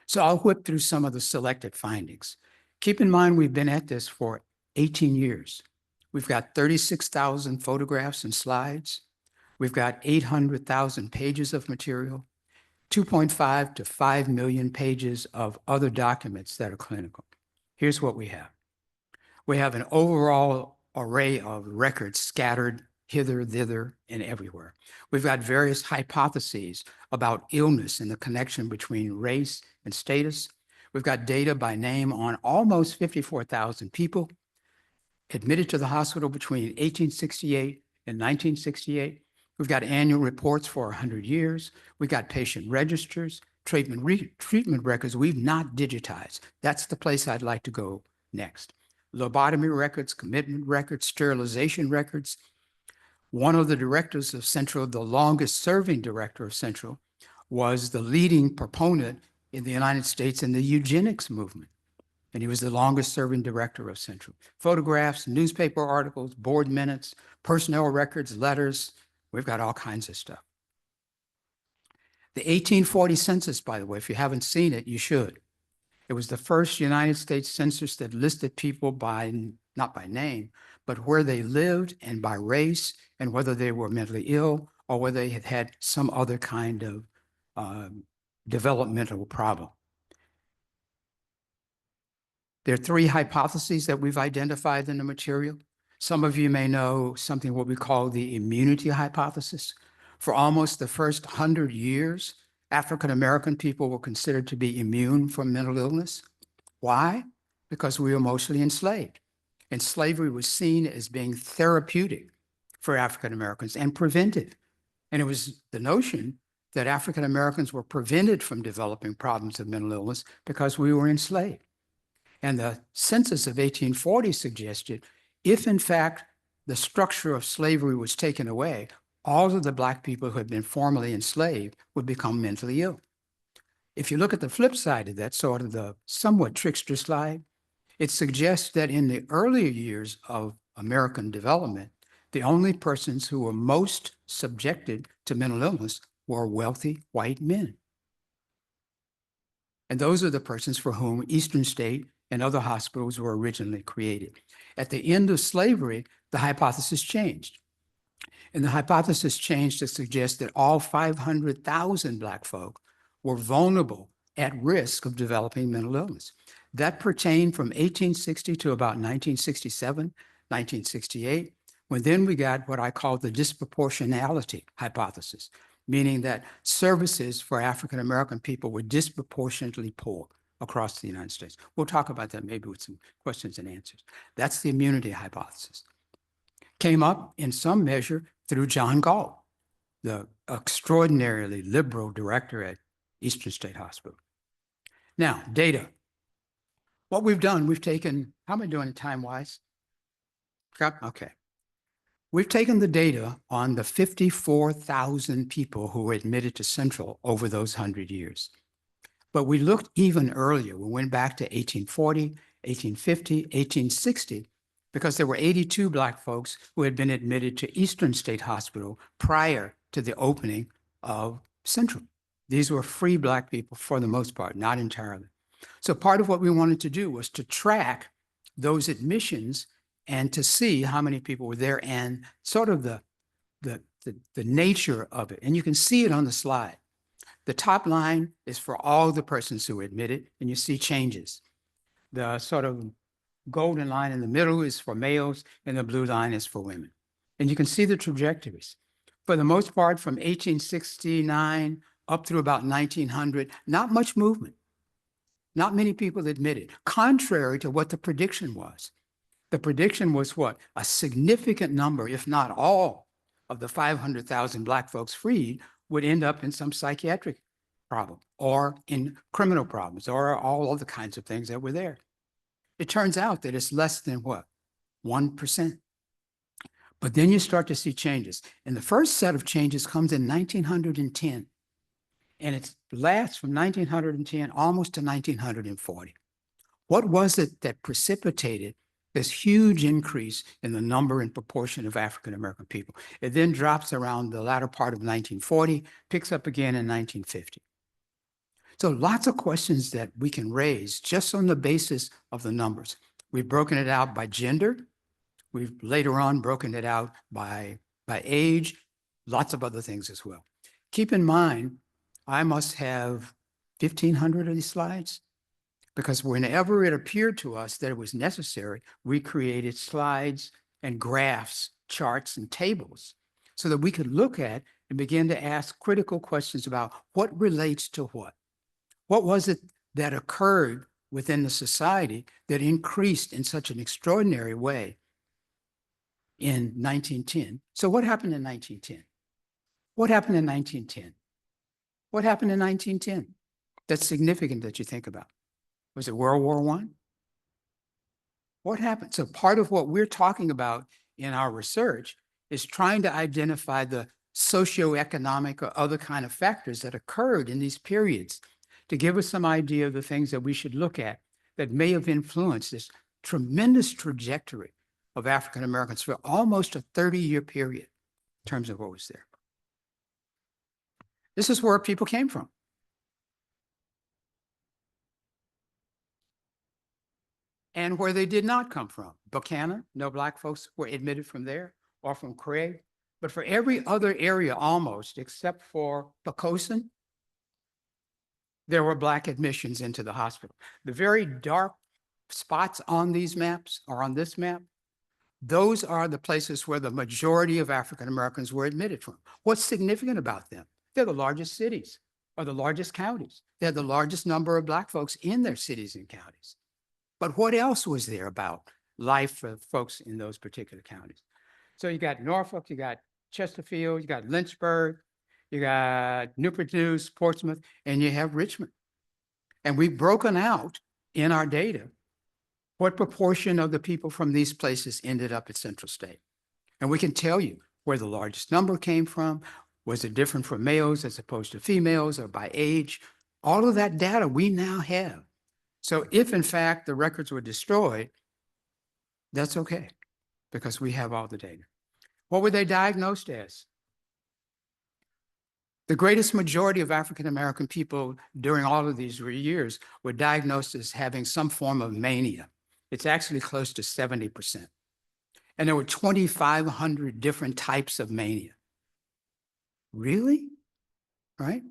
So I'll whip through some of the selected findings. Keep in mind, we've been at this for 18 years. We've got 36,000 photographs and slides. We've got 800,000 pages of material, 2.5 to 5 million pages of other documents that are clinical. Here's what we have. We have an overall array of records scattered hither, thither, and everywhere. We've got various hypotheses about illness and the connection between race and status. We've got data by name on almost 54,000 people admitted to the hospital between 1868 and 1968. We've got annual reports for 100 years. We've got patient registers, treatment records we've not digitized. That's the place I'd like to go next. Lobotomy records, commitment records, sterilization records. One of the directors of Central, the longest serving director of Central, was the leading proponent in the United States in the eugenics movement. And he was the longest serving director of Central. Photographs, newspaper articles, board minutes, personnel records, letters. We've got all kinds of stuff. The 1840 census, by the way, if you haven't seen it, you should. It was the first United States census that listed people by, not by name, but where they lived and by race and whether they were mentally ill or whether they had had some other kind of developmental problem. There are three hypotheses that we've identified in the material. Some of you may know something what we call the immunity hypothesis. For almost the first 100 years, African-American people were considered to be immune from mental illness. Why? Because we were mostly enslaved. And slavery was seen as being therapeutic for African-Americans and preventive. And it was the notion that African-Americans were prevented from developing problems of mental illness because we were enslaved. And the census of 1840 suggested if, in fact, the structure of slavery was taken away, all of the Black people who had been formerly enslaved would become mentally ill. If you look at the flip side of that, sort of the somewhat trickster slide, it suggests that in the earlier years of American development, the only persons who were most subjected to mental illness were wealthy white men. And those are the persons for whom Eastern State and other hospitals were originally created. At the end of slavery, the hypothesis changed. And the hypothesis changed to suggest that all 500,000 Black folk were vulnerable at risk of developing mental illness. That pertained from 1860 to about 1967, 1968, when then we got what I call the disproportionality hypothesis, meaning that services for African-American people were disproportionately poor. across the United States. We'll talk about that maybe with some questions and answers. That's the immunity hypothesis. Came up in some measure through John Galt, the extraordinarily liberal director at Eastern State Hospital. Now, data. What we've done, we've taken, how am I doing time-wise? Okay. We've taken the data on the 54,000 people who were admitted to Central over those 100 years. But we looked even earlier. We went back to 1840, 1850, 1860, because there were 82 Black folks who had been admitted to Eastern State Hospital prior to the opening of Central. These were free Black people for the most part, not entirely. So part of what we wanted to do was to track those admissions and to see how many people were there and sort of the nature of it. And you can see it on the slide. The top line is for all the persons who were admitted, and you see changes. The sort of golden line in the middle is for males, and the blue line is for women. And you can see the trajectories. For the most part, from 1869 up through about 1900, not much movement. Not many people admitted, contrary to what the prediction was. The prediction was what? A significant number, if not all, of the 500,000 Black folks freed would end up in some psychiatric problem or in criminal problems or all other kinds of things that were there. It turns out that it's less than what? 1%. But then you start to see changes. And the first set of changes comes in 1910. And it lasts from 1910 almost to 1940. What was it that precipitated this huge increase in the number and proportion of African-American people? It then drops around the latter part of 1940, picks up again in 1950. So lots of questions that we can raise just on the basis of the numbers. We've broken it out by gender. We've later on broken it out by age, lots of other things as well. Keep in mind, I must have 1,500 of these slides because whenever it appeared to us that it was necessary, we created slides and graphs, charts and tables so that we could look at and begin to ask critical questions about what relates to what. What was it that occurred within the society that increased in such an extraordinary way in 1910? So what happened in 1910? What happened in 1910? What happened in 1910? That's significant that you think about. Was it World War I? What happened? So part of what we're talking about in our research is trying to identify the socioeconomic or other kind of factors that occurred in these periods to give us some idea of the things that we should look at that may have influenced this tremendous trajectory of African Americans for almost a 30-year period in terms of what was there. This is where people came from. And where they did not come from. Buchanan, no Black folks were admitted from there or from Craig. But for every other area almost, except for Poquoson, there were Black admissions into the hospital. The very dark spots on these maps or on this map, those are the places where the majority of African Americans were admitted from. What's significant about them? They're the largest cities or the largest counties. They're the largest number of Black folks in their cities and counties. But what else was there about life for folks in those particular counties? So you got Norfolk, you got Chesterfield, you got Lynchburg, you got Newport News, Portsmouth, and you have Richmond. And we've broken out in our data what proportion of the people from these places ended up at Central State. And we can tell you where the largest number came from. Was it different for males as opposed to females or by age? All of that data we now have. So if in fact the records were destroyed, that's okay because we have all the data. What were they diagnosed as? The greatest majority of African-American people during all of these years were diagnosed as having some form of mania. It's actually close to 70%. And there were 2,500 different types of mania. Really? Right?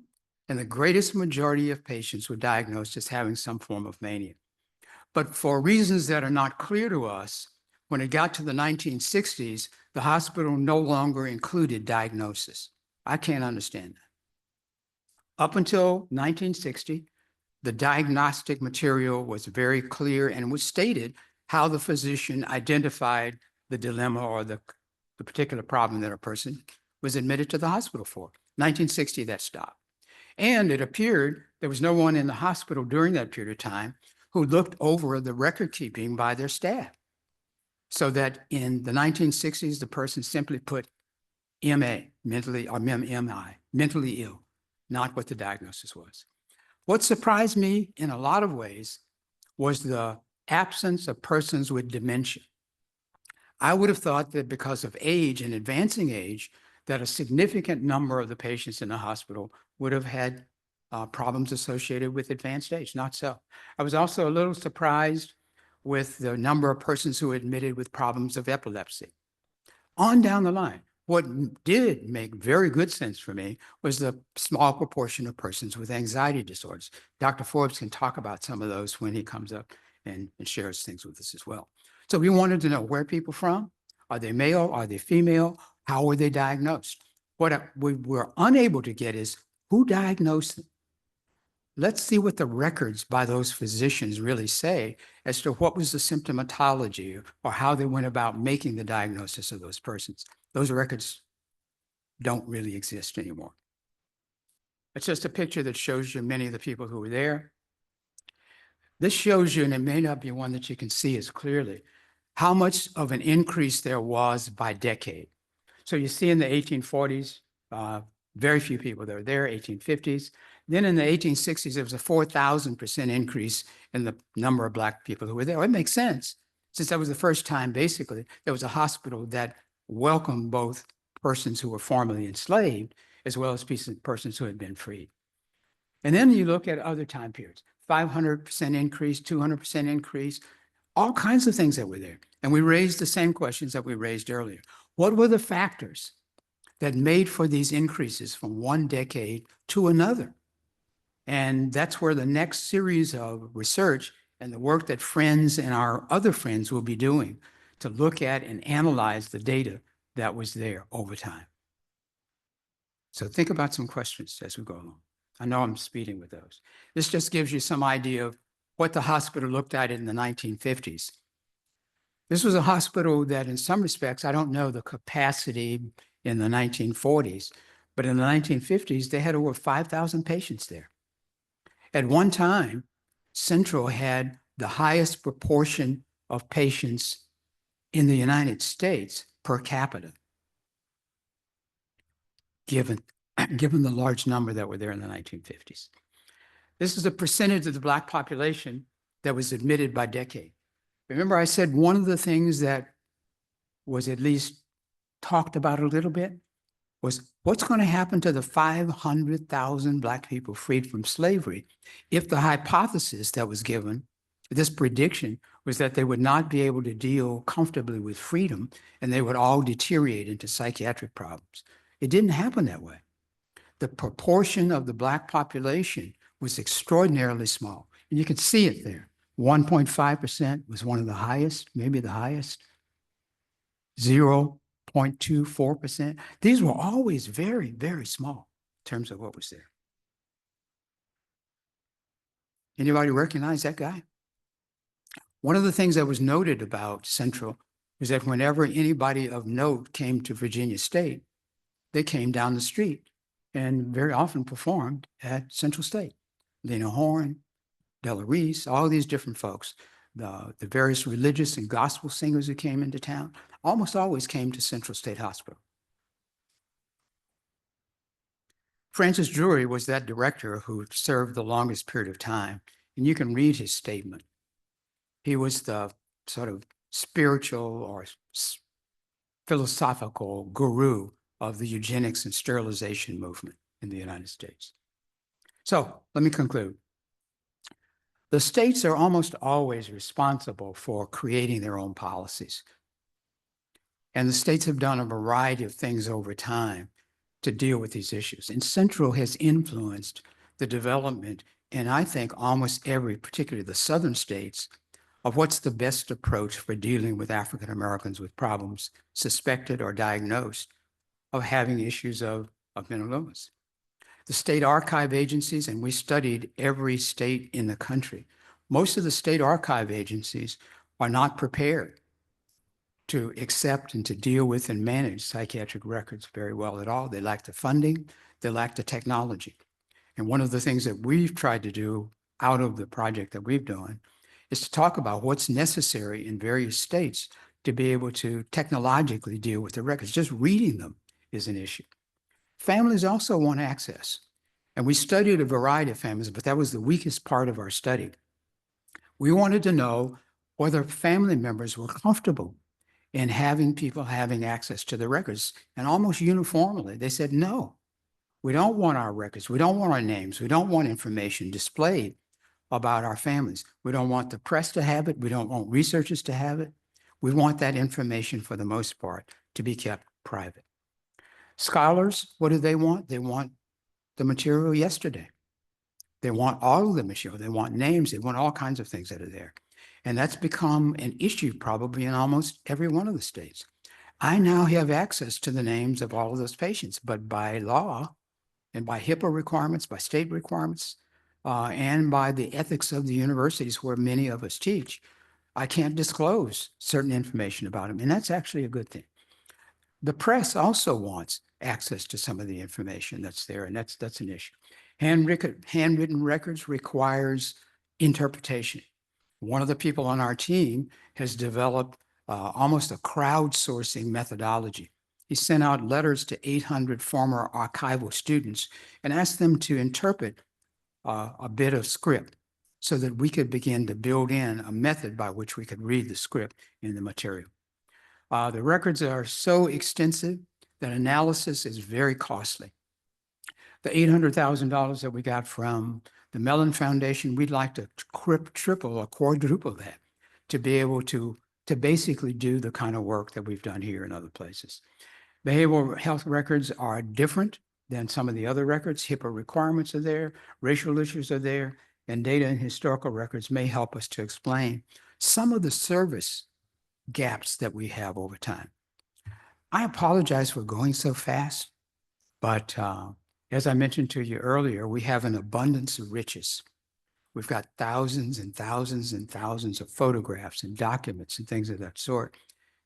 And the greatest majority of patients were diagnosed as having some form of mania. But for reasons that are not clear to us, when it got to the 1960s, the hospital no longer included diagnosis. I can't understand that. Up until 1960, The diagnostic material was very clear and was stated how the physician identified the dilemma or the particular problem that a person was admitted to the hospital for. 1960, that stopped. And it appeared there was no one in the hospital during that period of time who looked over the record keeping by their staff. So that in the 1960s, the person simply put MA, mentally, or MI, mentally ill, not what the diagnosis was. What surprised me in a lot of ways was the absence of persons with dementia. I would have thought that because of age and advancing age, that a significant number of the patients in the hospital would have had problems associated with advanced age. Not so. I was also a little surprised with the number of persons who were admitted with problems of epilepsy. On down the line, what did make very good sense for me was the small proportion of persons with anxiety disorders. Dr. Forbes can talk about some of those when he comes up and shares things with us as well. So we wanted to know where people from. Are they male? Are they female? How were they diagnosed? What we were unable to get is who diagnosed them. Let's see what the records by those physicians really say as to what was the symptomatology or how they went about making the diagnosis of those persons. Those records don't really exist anymore. It's just a picture that shows you many of the people who were there. This shows you, and it may not be one that you can see as clearly, how much of an increase there was by decade. So you see in the 1840s, very few people that were there, 1850s. Then in the 1860s, there was a 4,000% increase in the number of Black people who were there. Well, it makes sense, since that was the first time, basically, there was a hospital that welcomed both persons who were formerly enslaved, as well as persons who had been freed. And then you look at other time periods, 500% increase, 200% increase, all kinds of things that were there. And we raised the same questions that we raised earlier. What were the factors that made for these increases from one decade to another? And that's where the next series of research and the work that friends and our other friends will be doing to look at and analyze the data that was there over time. So think about some questions as we go along. I know I'm speeding with those. This just gives you some idea of what the hospital looked at in the 1950s. This was a hospital that in some respects, I don't know the capacity in the 1940s, but in the 1950s, they had over 5,000 patients there. At one time, Central had the highest proportion of patients in the United States per capita, given the large number that were there in the 1950s. This is a percentage of the Black population that was admitted by decade. Remember, I said one of the things that was at least talked about a little bit was what's going to happen to the 500,000 Black people freed from slavery if the hypothesis that was given, this prediction, was that they would not be able to deal comfortably with freedom and they would all deteriorate into psychiatric problems. It didn't happen that way. The proportion of the Black population was extraordinarily small. And you can see it there. 1.5% was one of the highest, maybe the highest. 0.24%. These were always very, very small in terms of what was there. Anybody recognize that guy? One of the things that was noted about Central was that whenever anybody of note came to Virginia State, they came down the street and very often performed at Central State. Lena Horne, Della Reese, all these different folks, the various religious and gospel singers who came into town, almost always came to Central State Hospital. Francis Drury was that director who served the longest period of time, and you can read his statement. He was the sort of spiritual or philosophical guru of the eugenics and sterilization movement in the United States. So let me conclude. The states are almost always responsible for creating their own policies. And the states have done a variety of things over time to deal with these issues. And Central has influenced the development in, I think, almost every, particularly the southern states, of what's the best approach for dealing with African Americans with problems suspected or diagnosed of having issues of mental illness. the state archive agencies, and we studied every state in the country. Most of the state archive agencies are not prepared to accept and to deal with and manage psychiatric records very well at all. They lack the funding, they lack the technology. And one of the things that we've tried to do out of the project that we've done is to talk about what's necessary in various states to be able to technologically deal with the records. Just reading them is an issue. Families also want access. And we studied a variety of families, but that was the weakest part of our study. We wanted to know whether family members were comfortable in having people having access to the records. And almost uniformly, they said, no, we don't want our records. We don't want our names. We don't want information displayed about our families. We don't want the press to have it. We don't want researchers to have it. We want that information, for the most part, to be kept private. Scholars, what do? They want the material yesterday. They want all of the material. They want names. They want all kinds of things that are there. And that's become an issue probably in almost every one of the states. I now have access to the names of all of those patients, but by law and by HIPAA requirements, by state requirements, and by the ethics of the universities where many of us teach, I can't disclose certain information about them. And that's actually a good thing. The press also wants access to some of the information that's there, and that's an issue. Handwritten records requires interpretation. One of the people on our team has developed almost a crowdsourcing methodology. He sent out letters to 800 former archival students and asked them to interpret a bit of script so that we could begin to build in a method by which we could read the script in the material. The records are so extensive that analysis is very costly. The $800,000 that we got from the Mellon Foundation, we'd like to triple or quadruple that to be able to basically do the kind of work that we've done here in other places. Behavioral health records are different than some of the other records. HIPAA requirements are there, racial issues are there, and data and historical records may help us to explain some of the service gaps that we have over time. I apologize for going so fast, but as I mentioned to you earlier, we have an abundance of riches. We've got thousands and thousands and thousands of photographs and documents and things of that sort.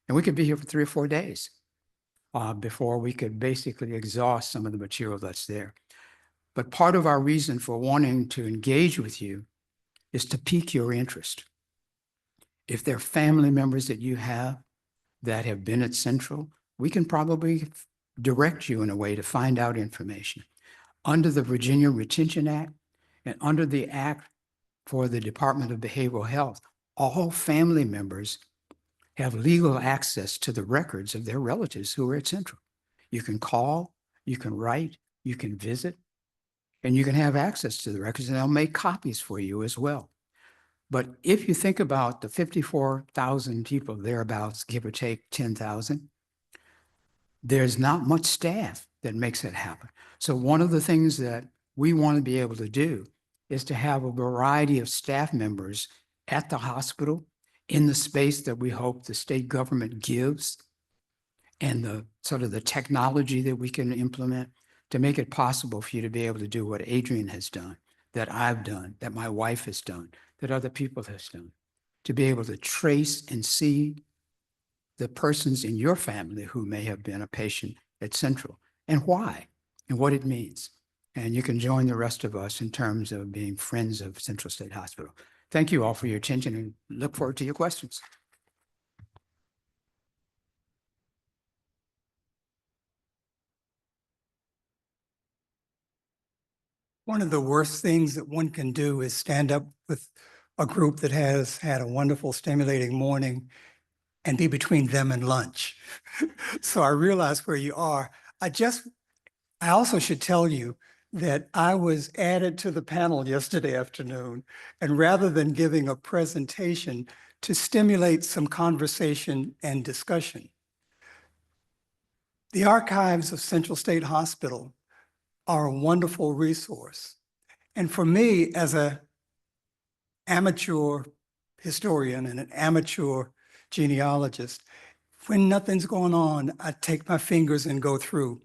And we could be here for 3 or 4 days before we could basically exhaust some of the material that's there. But part of our reason for wanting to engage with you is to pique your interest. If there are family members that you have that have been at Central, we can probably direct you in a way to find out information. Under the Virginia Retention Act and under the Act for the Department of Behavioral Health, all family members have legal access to the records of their relatives who are at Central. You can call, you can write, you can visit, and you can have access to the records, and they'll make copies for you as well. But if you think about the 54,000 people, thereabouts, give or take 10,000, there's not much staff that makes it happen. So one of the things that we want to be able to do is to have a variety of staff members at the hospital in the space that we hope the state government gives and the sort of the technology that we can implement to make it possible for you to be able to do what Adrienne has done, that I've done, that my wife has done, that other people have done, to be able to trace and see the persons in your family who may have been a patient at Central and why and what it means. And you can join the rest of us in terms of being friends of Central State Hospital. Thank you all for your attention and look forward to your questions. One of the worst things that one can do is stand up with a group that has had a wonderful, stimulating morning and be between them and lunch. So I realize where you are. I also should tell you that I was added to the panel yesterday afternoon, and rather than giving a presentation, to stimulate some conversation and discussion. The archives of Central State Hospital are a wonderful resource. And for me, as an amateur historian and an amateur genealogist, when nothing's going on, I take my fingers and go through.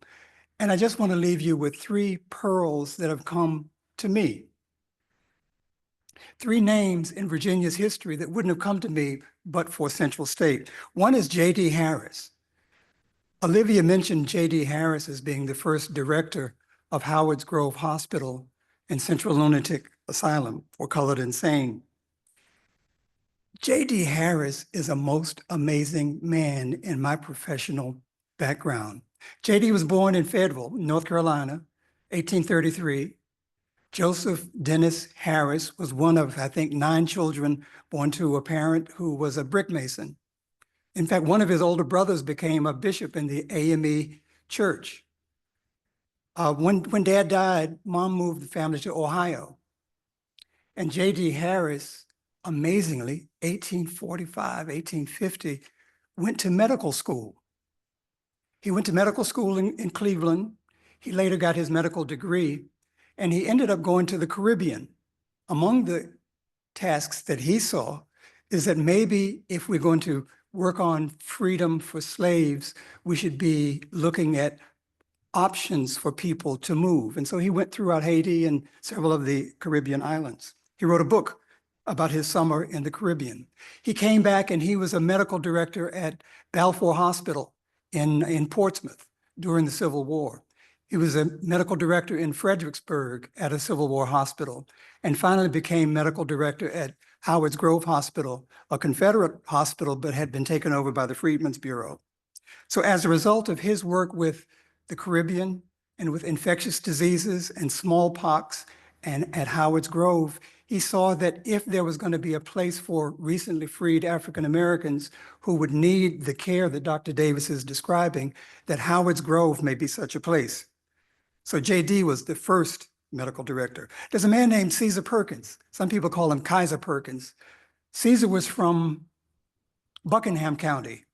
And I just want to leave you with three pearls that have come to me. Three names in Virginia's history that wouldn't have come to me but for Central State. One is J.D. Harris. Olivia mentioned J.D. Harris as being the first director of Howard's Grove Hospital and Central Lunatic Asylum for Colored Insane. J.D. Harris is a most amazing man in my professional background. J.D. was born in Fayetteville, North Carolina, 1833. Joseph Dennis Harris was one of, I think, 9 children born to a parent who was a brick mason. In fact, one of his older brothers became a bishop in the AME church. When Dad died, Mom moved the family to Ohio. And J.D. Harris, amazingly, 1845, 1850, went to medical school. He went to medical school in Cleveland. He later got his medical degree, and he ended up going to the Caribbean. Among the tasks that he saw is that maybe if we're going to work on freedom for slaves, we should be looking at options for people to move. And so he went throughout Haiti and several of the Caribbean islands. He wrote a book about his summer in the Caribbean. He came back and he was a medical director at Balfour Hospital in Portsmouth during the Civil War. He was a medical director in Fredericksburg at a Civil War hospital, and finally became medical director at Howard's Grove Hospital, a Confederate hospital, but had been taken over by the Freedmen's Bureau. So as a result of his work with the Caribbean and with infectious diseases and smallpox and at Howard's Grove, he saw that if there was going to be a place for recently freed African Americans who would need the care that Dr. Davis is describing, that Howard's Grove may be such a place. So JD was the first medical director. There's a man named Caesar Perkins. Some people call him Kaiser Perkins. Caesar was from Buckingham County,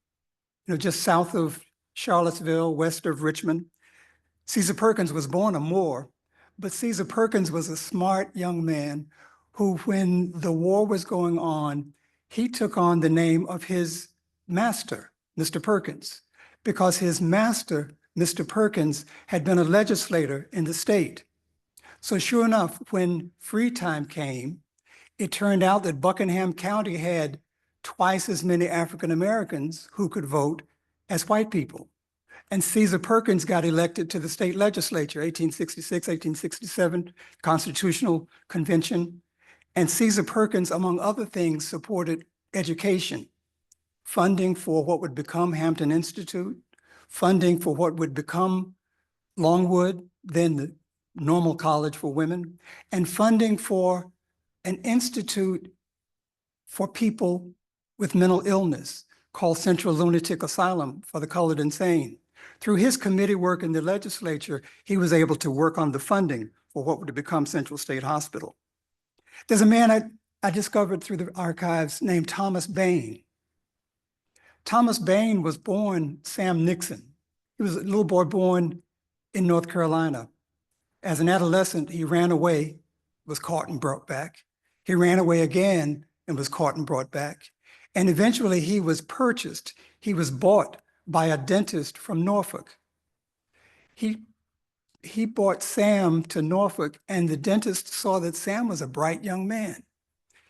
just south of Charlottesville, west of Richmond. Caesar Perkins was born a Moor, but Caesar Perkins was a smart young man who, when the war was going on, he took on the name of his master, Mr. Perkins, because his master, Mr. Perkins, had been a legislator in the state. So sure enough, when free time came, it turned out that Buckingham County had twice as many African Americans who could vote as white people. And Caesar Perkins got elected to the state legislature, 1866, 1867, Constitutional Convention. And Caesar Perkins, among other things, supported education, funding for what would become Hampton Institute, funding for what would become Longwood, then the Normal College for Women, and funding for an institute for people with mental illness called Central Lunatic Asylum for the Colored Insane. Through his committee work in the legislature, he was able to work on the funding for what would become Central State Hospital. There's a man I discovered through the archives named Thomas Bain. Thomas Bain was born Sam Nixon. He was a little boy born in North Carolina. As an adolescent, he ran away, was caught and brought back. He ran away again and was caught and brought back. And eventually he was purchased. He was bought by a dentist from Norfolk. He brought Sam to Norfolk, and the dentist saw that Sam was a bright young man.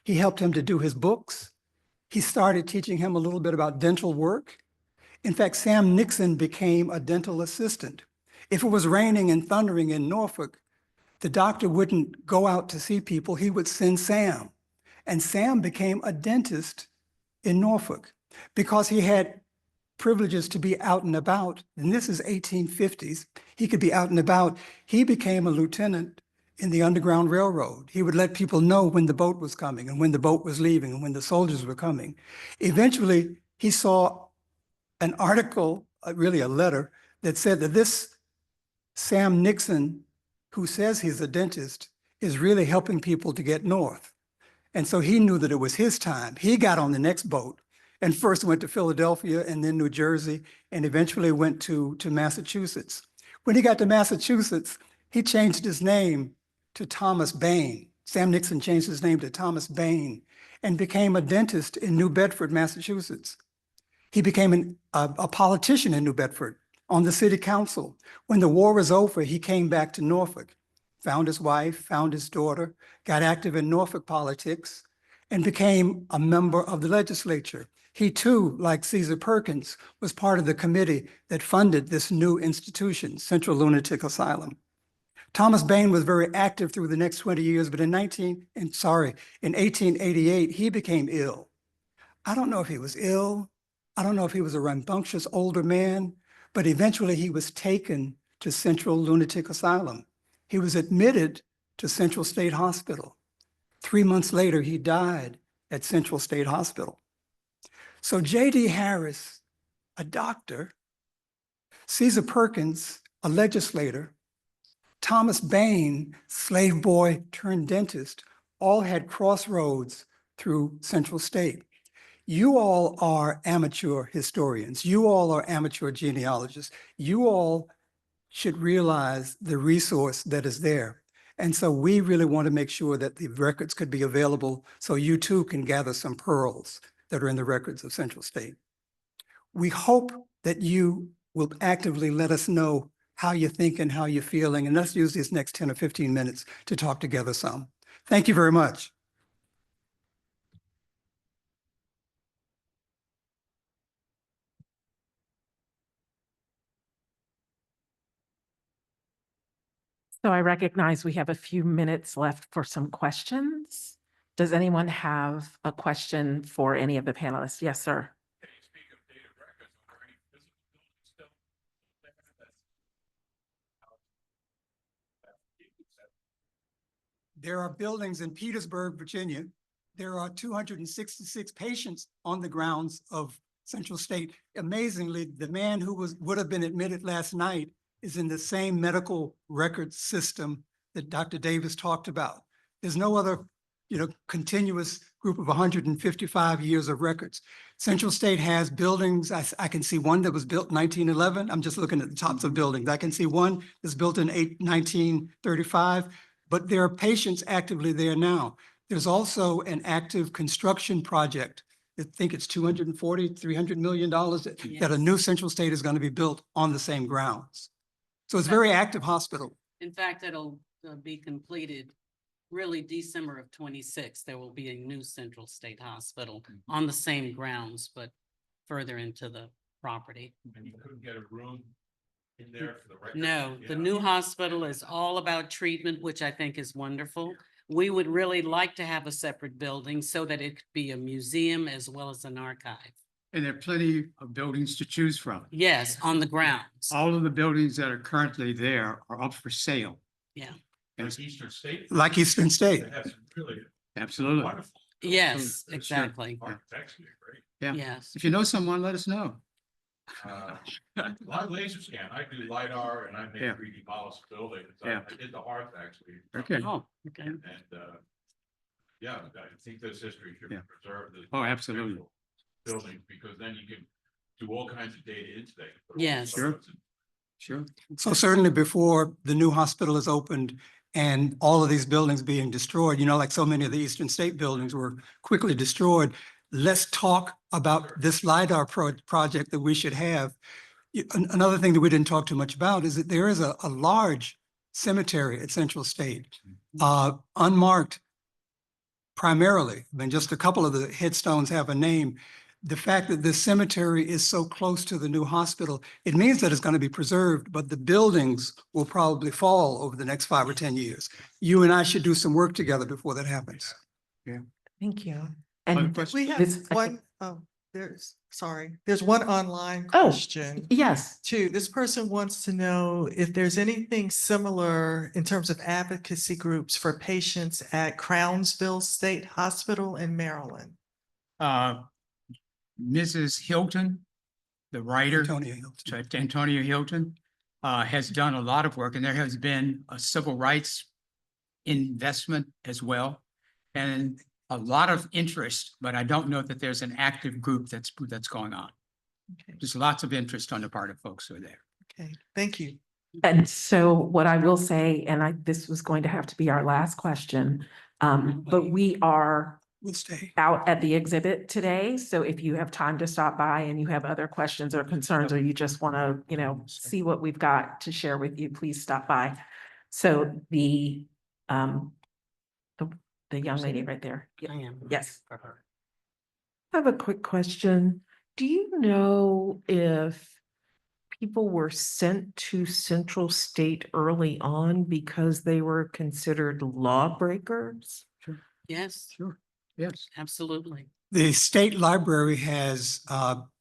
He helped him to do his books. He started teaching him a little bit about dental work. In fact, Sam Nixon became a dental assistant. If it was raining and thundering in Norfolk, the doctor wouldn't go out to see people. He would send Sam. And Sam became a dentist in Norfolk because he had privileges to be out and about. And this is 1850s. He could be out and about. He became a lieutenant in the Underground Railroad. He would let people know when the boat was coming and when the boat was leaving and when the soldiers were coming. Eventually, he saw an article, really a letter, that said that this Sam Nixon, who says he's a dentist, is really helping people to get north. And so he knew that it was his time. He got on the next boat and first went to Philadelphia and then New Jersey and eventually went to Massachusetts. When he got to Massachusetts, he changed his name to Thomas Bain. Sam Nixon changed his name to Thomas Bain and became a dentist in New Bedford, Massachusetts. He became a politician in New Bedford. on the city council. When the war was over, he came back to Norfolk, found his wife, found his daughter, got active in Norfolk politics, and became a member of the legislature. He too, like Caesar Perkins, was part of the committee that funded this new institution, Central Lunatic Asylum. Thomas Bain was very active through the next 20 years, but in 1888, he became ill. I don't know if he was ill. I don't know if he was a rambunctious older man, but eventually he was taken to Central Lunatic Asylum. He was admitted to Central State Hospital. 3 months later, he died at Central State Hospital. So J.D. Harris, a doctor, Caesar Perkins, a legislator, Thomas Bain, slave boy turned dentist, all had crossroads through Central State. You all are amateur historians. You all are amateur genealogists. You all should realize the resource that is there. And so we really want to make sure that the records could be available so you too can gather some pearls that are in the records of Central State. We hope that you will actively let us know how you think and how you're feeling, and let's use these next 10 or 15 minutes to talk together some. Thank you very much. So I recognize we have a few minutes left for some questions. Does anyone have a question for any of the panelists? Yes, sir. There are buildings in Petersburg, Virginia. There are 266 patients on the grounds of Central State. Amazingly, the man who would have been admitted last night is in the same medical record system that Dr. Davis talked about. There's no other, continuous group of 155 years of records. Central State has buildings. I can see one that was built in 1911. I'm just looking at the tops of buildings. I can see one that's built in 1935. But there are patients actively there now. There's also an active construction project. I think it's $240, $300 million that a new Central State is going to be built on the same grounds. So it's a very active hospital. In fact, it'll be completed really December of 26. There will be a new Central State Hospital on the same grounds, but further into the property. And you couldn't get a room in there for the record? No, the Yeah. new hospital is all about treatment, which I think is wonderful. We would really like to have a separate building so that it could be a museum as well as an archive. And there are plenty of buildings to choose from. Yes, on the grounds. All of the buildings that are currently there are up for sale. Yeah. Like Eastern State? Like Eastern State. It has some really Absolutely. wonderful. Yes, Sure. exactly. Architecturally great. Yeah. Yes. If you know someone, let us know. A lot of laser scan. I do LiDAR and I make Yeah. 3D models of buildings. Yeah. I did the hearth actually. Okay. Oh, okay. And, yeah, I think this history should be Yeah. preserved. as Oh, absolutely. Buildings, because then you can do all kinds of data into that. Yes. Sure. Sure. So certainly before the new hospital is opened and all of these buildings being destroyed, like so many of the Eastern State buildings were quickly destroyed, let's talk about this LiDAR project that we should have. Another thing that we didn't talk too much about is that there is a large cemetery at Central State, unmarked primarily. I mean, just a couple of the headstones have a name. The fact that this cemetery is so close to the new hospital, it means that it's going to be preserved, but the buildings will probably fall over the next 5 or 10 years. You and I should do some work together before that happens. Thank you. Other And questions? We have This- one, there's one online Oh. question yes, too. This person wants to know if there's anything similar in terms of advocacy groups for patients at Crownsville State Hospital in Maryland. Mrs. Hilton, the writer, Antonio Hilton. Antonia Hilton, has done a lot of work, and there has been a civil rights investment as well, and a lot of interest, but I don't know that there's an active group that's going on. Okay, There's lots of interest on the part of folks who are there. okay, thank you. and so what I will say, and this was going to have to be our last question, but we are We'll stay. out at the exhibit today. So if you have time to stop by and you have other questions or concerns, or you just want to, see what we've got to share with you, please stop by. So the young lady right there. I am. Yes. For her. I have a quick question. Do you know if people were sent to Central State early on because they were considered lawbreakers? Yes, Sure, yes. absolutely. The state library has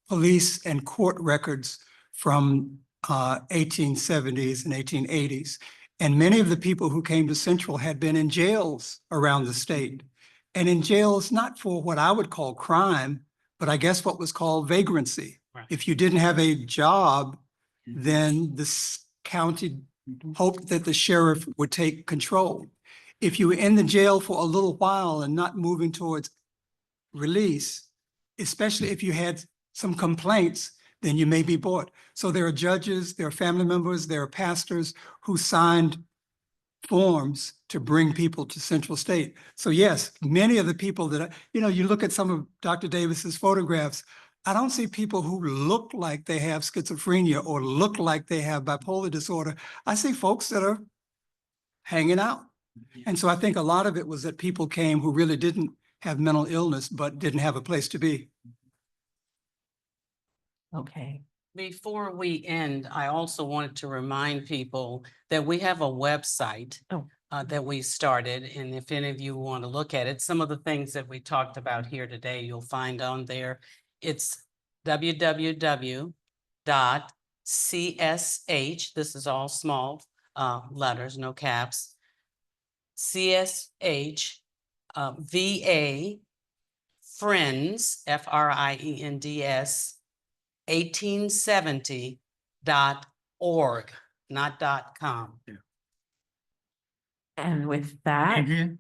police and court records from 1870s and 1880s. And many of the people who came to Central had been in jails around the state. And in jails, not for what I would call crime, but I guess what was called vagrancy. Right. If you didn't have a job, then the county hoped that the sheriff would take control. If you were in the jail for a little while and not moving towards release, especially if you had some complaints, then you may be bought. So there are judges, there are family members, there are pastors who signed forms to bring people to Central State. So yes, many of the people that, you look at some of Dr. Davis's photographs, I don't see people who look like they have schizophrenia or look like they have bipolar disorder. I see folks that are hanging out. And so I think a lot of it was that people came who really didn't have mental illness, but didn't have a place to be. Okay. Before we end, I also wanted to remind people that we have a website Oh. that we started, and if any of you want to look at it, some of the things that we talked about here today, you'll find on there. It's www.csh, this is all small letters, no caps, CSH VA Friends, FRIENDS 1870.org, not .com. And with that, Adrienne,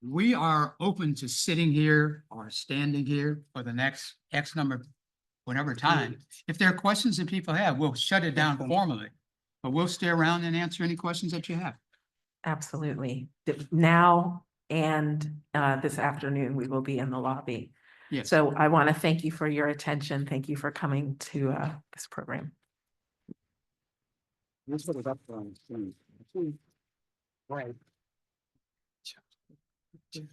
we are open to sitting here or standing here for the next X number, whatever time. If there are questions that people have, we'll shut it down formally, but we'll stay around and answer any questions that you have. absolutely. Now and this afternoon, we will be in the lobby. Yes. So I want to thank you for your attention. Thank you for coming to this program. Let's put it up on the screen. Right. Good.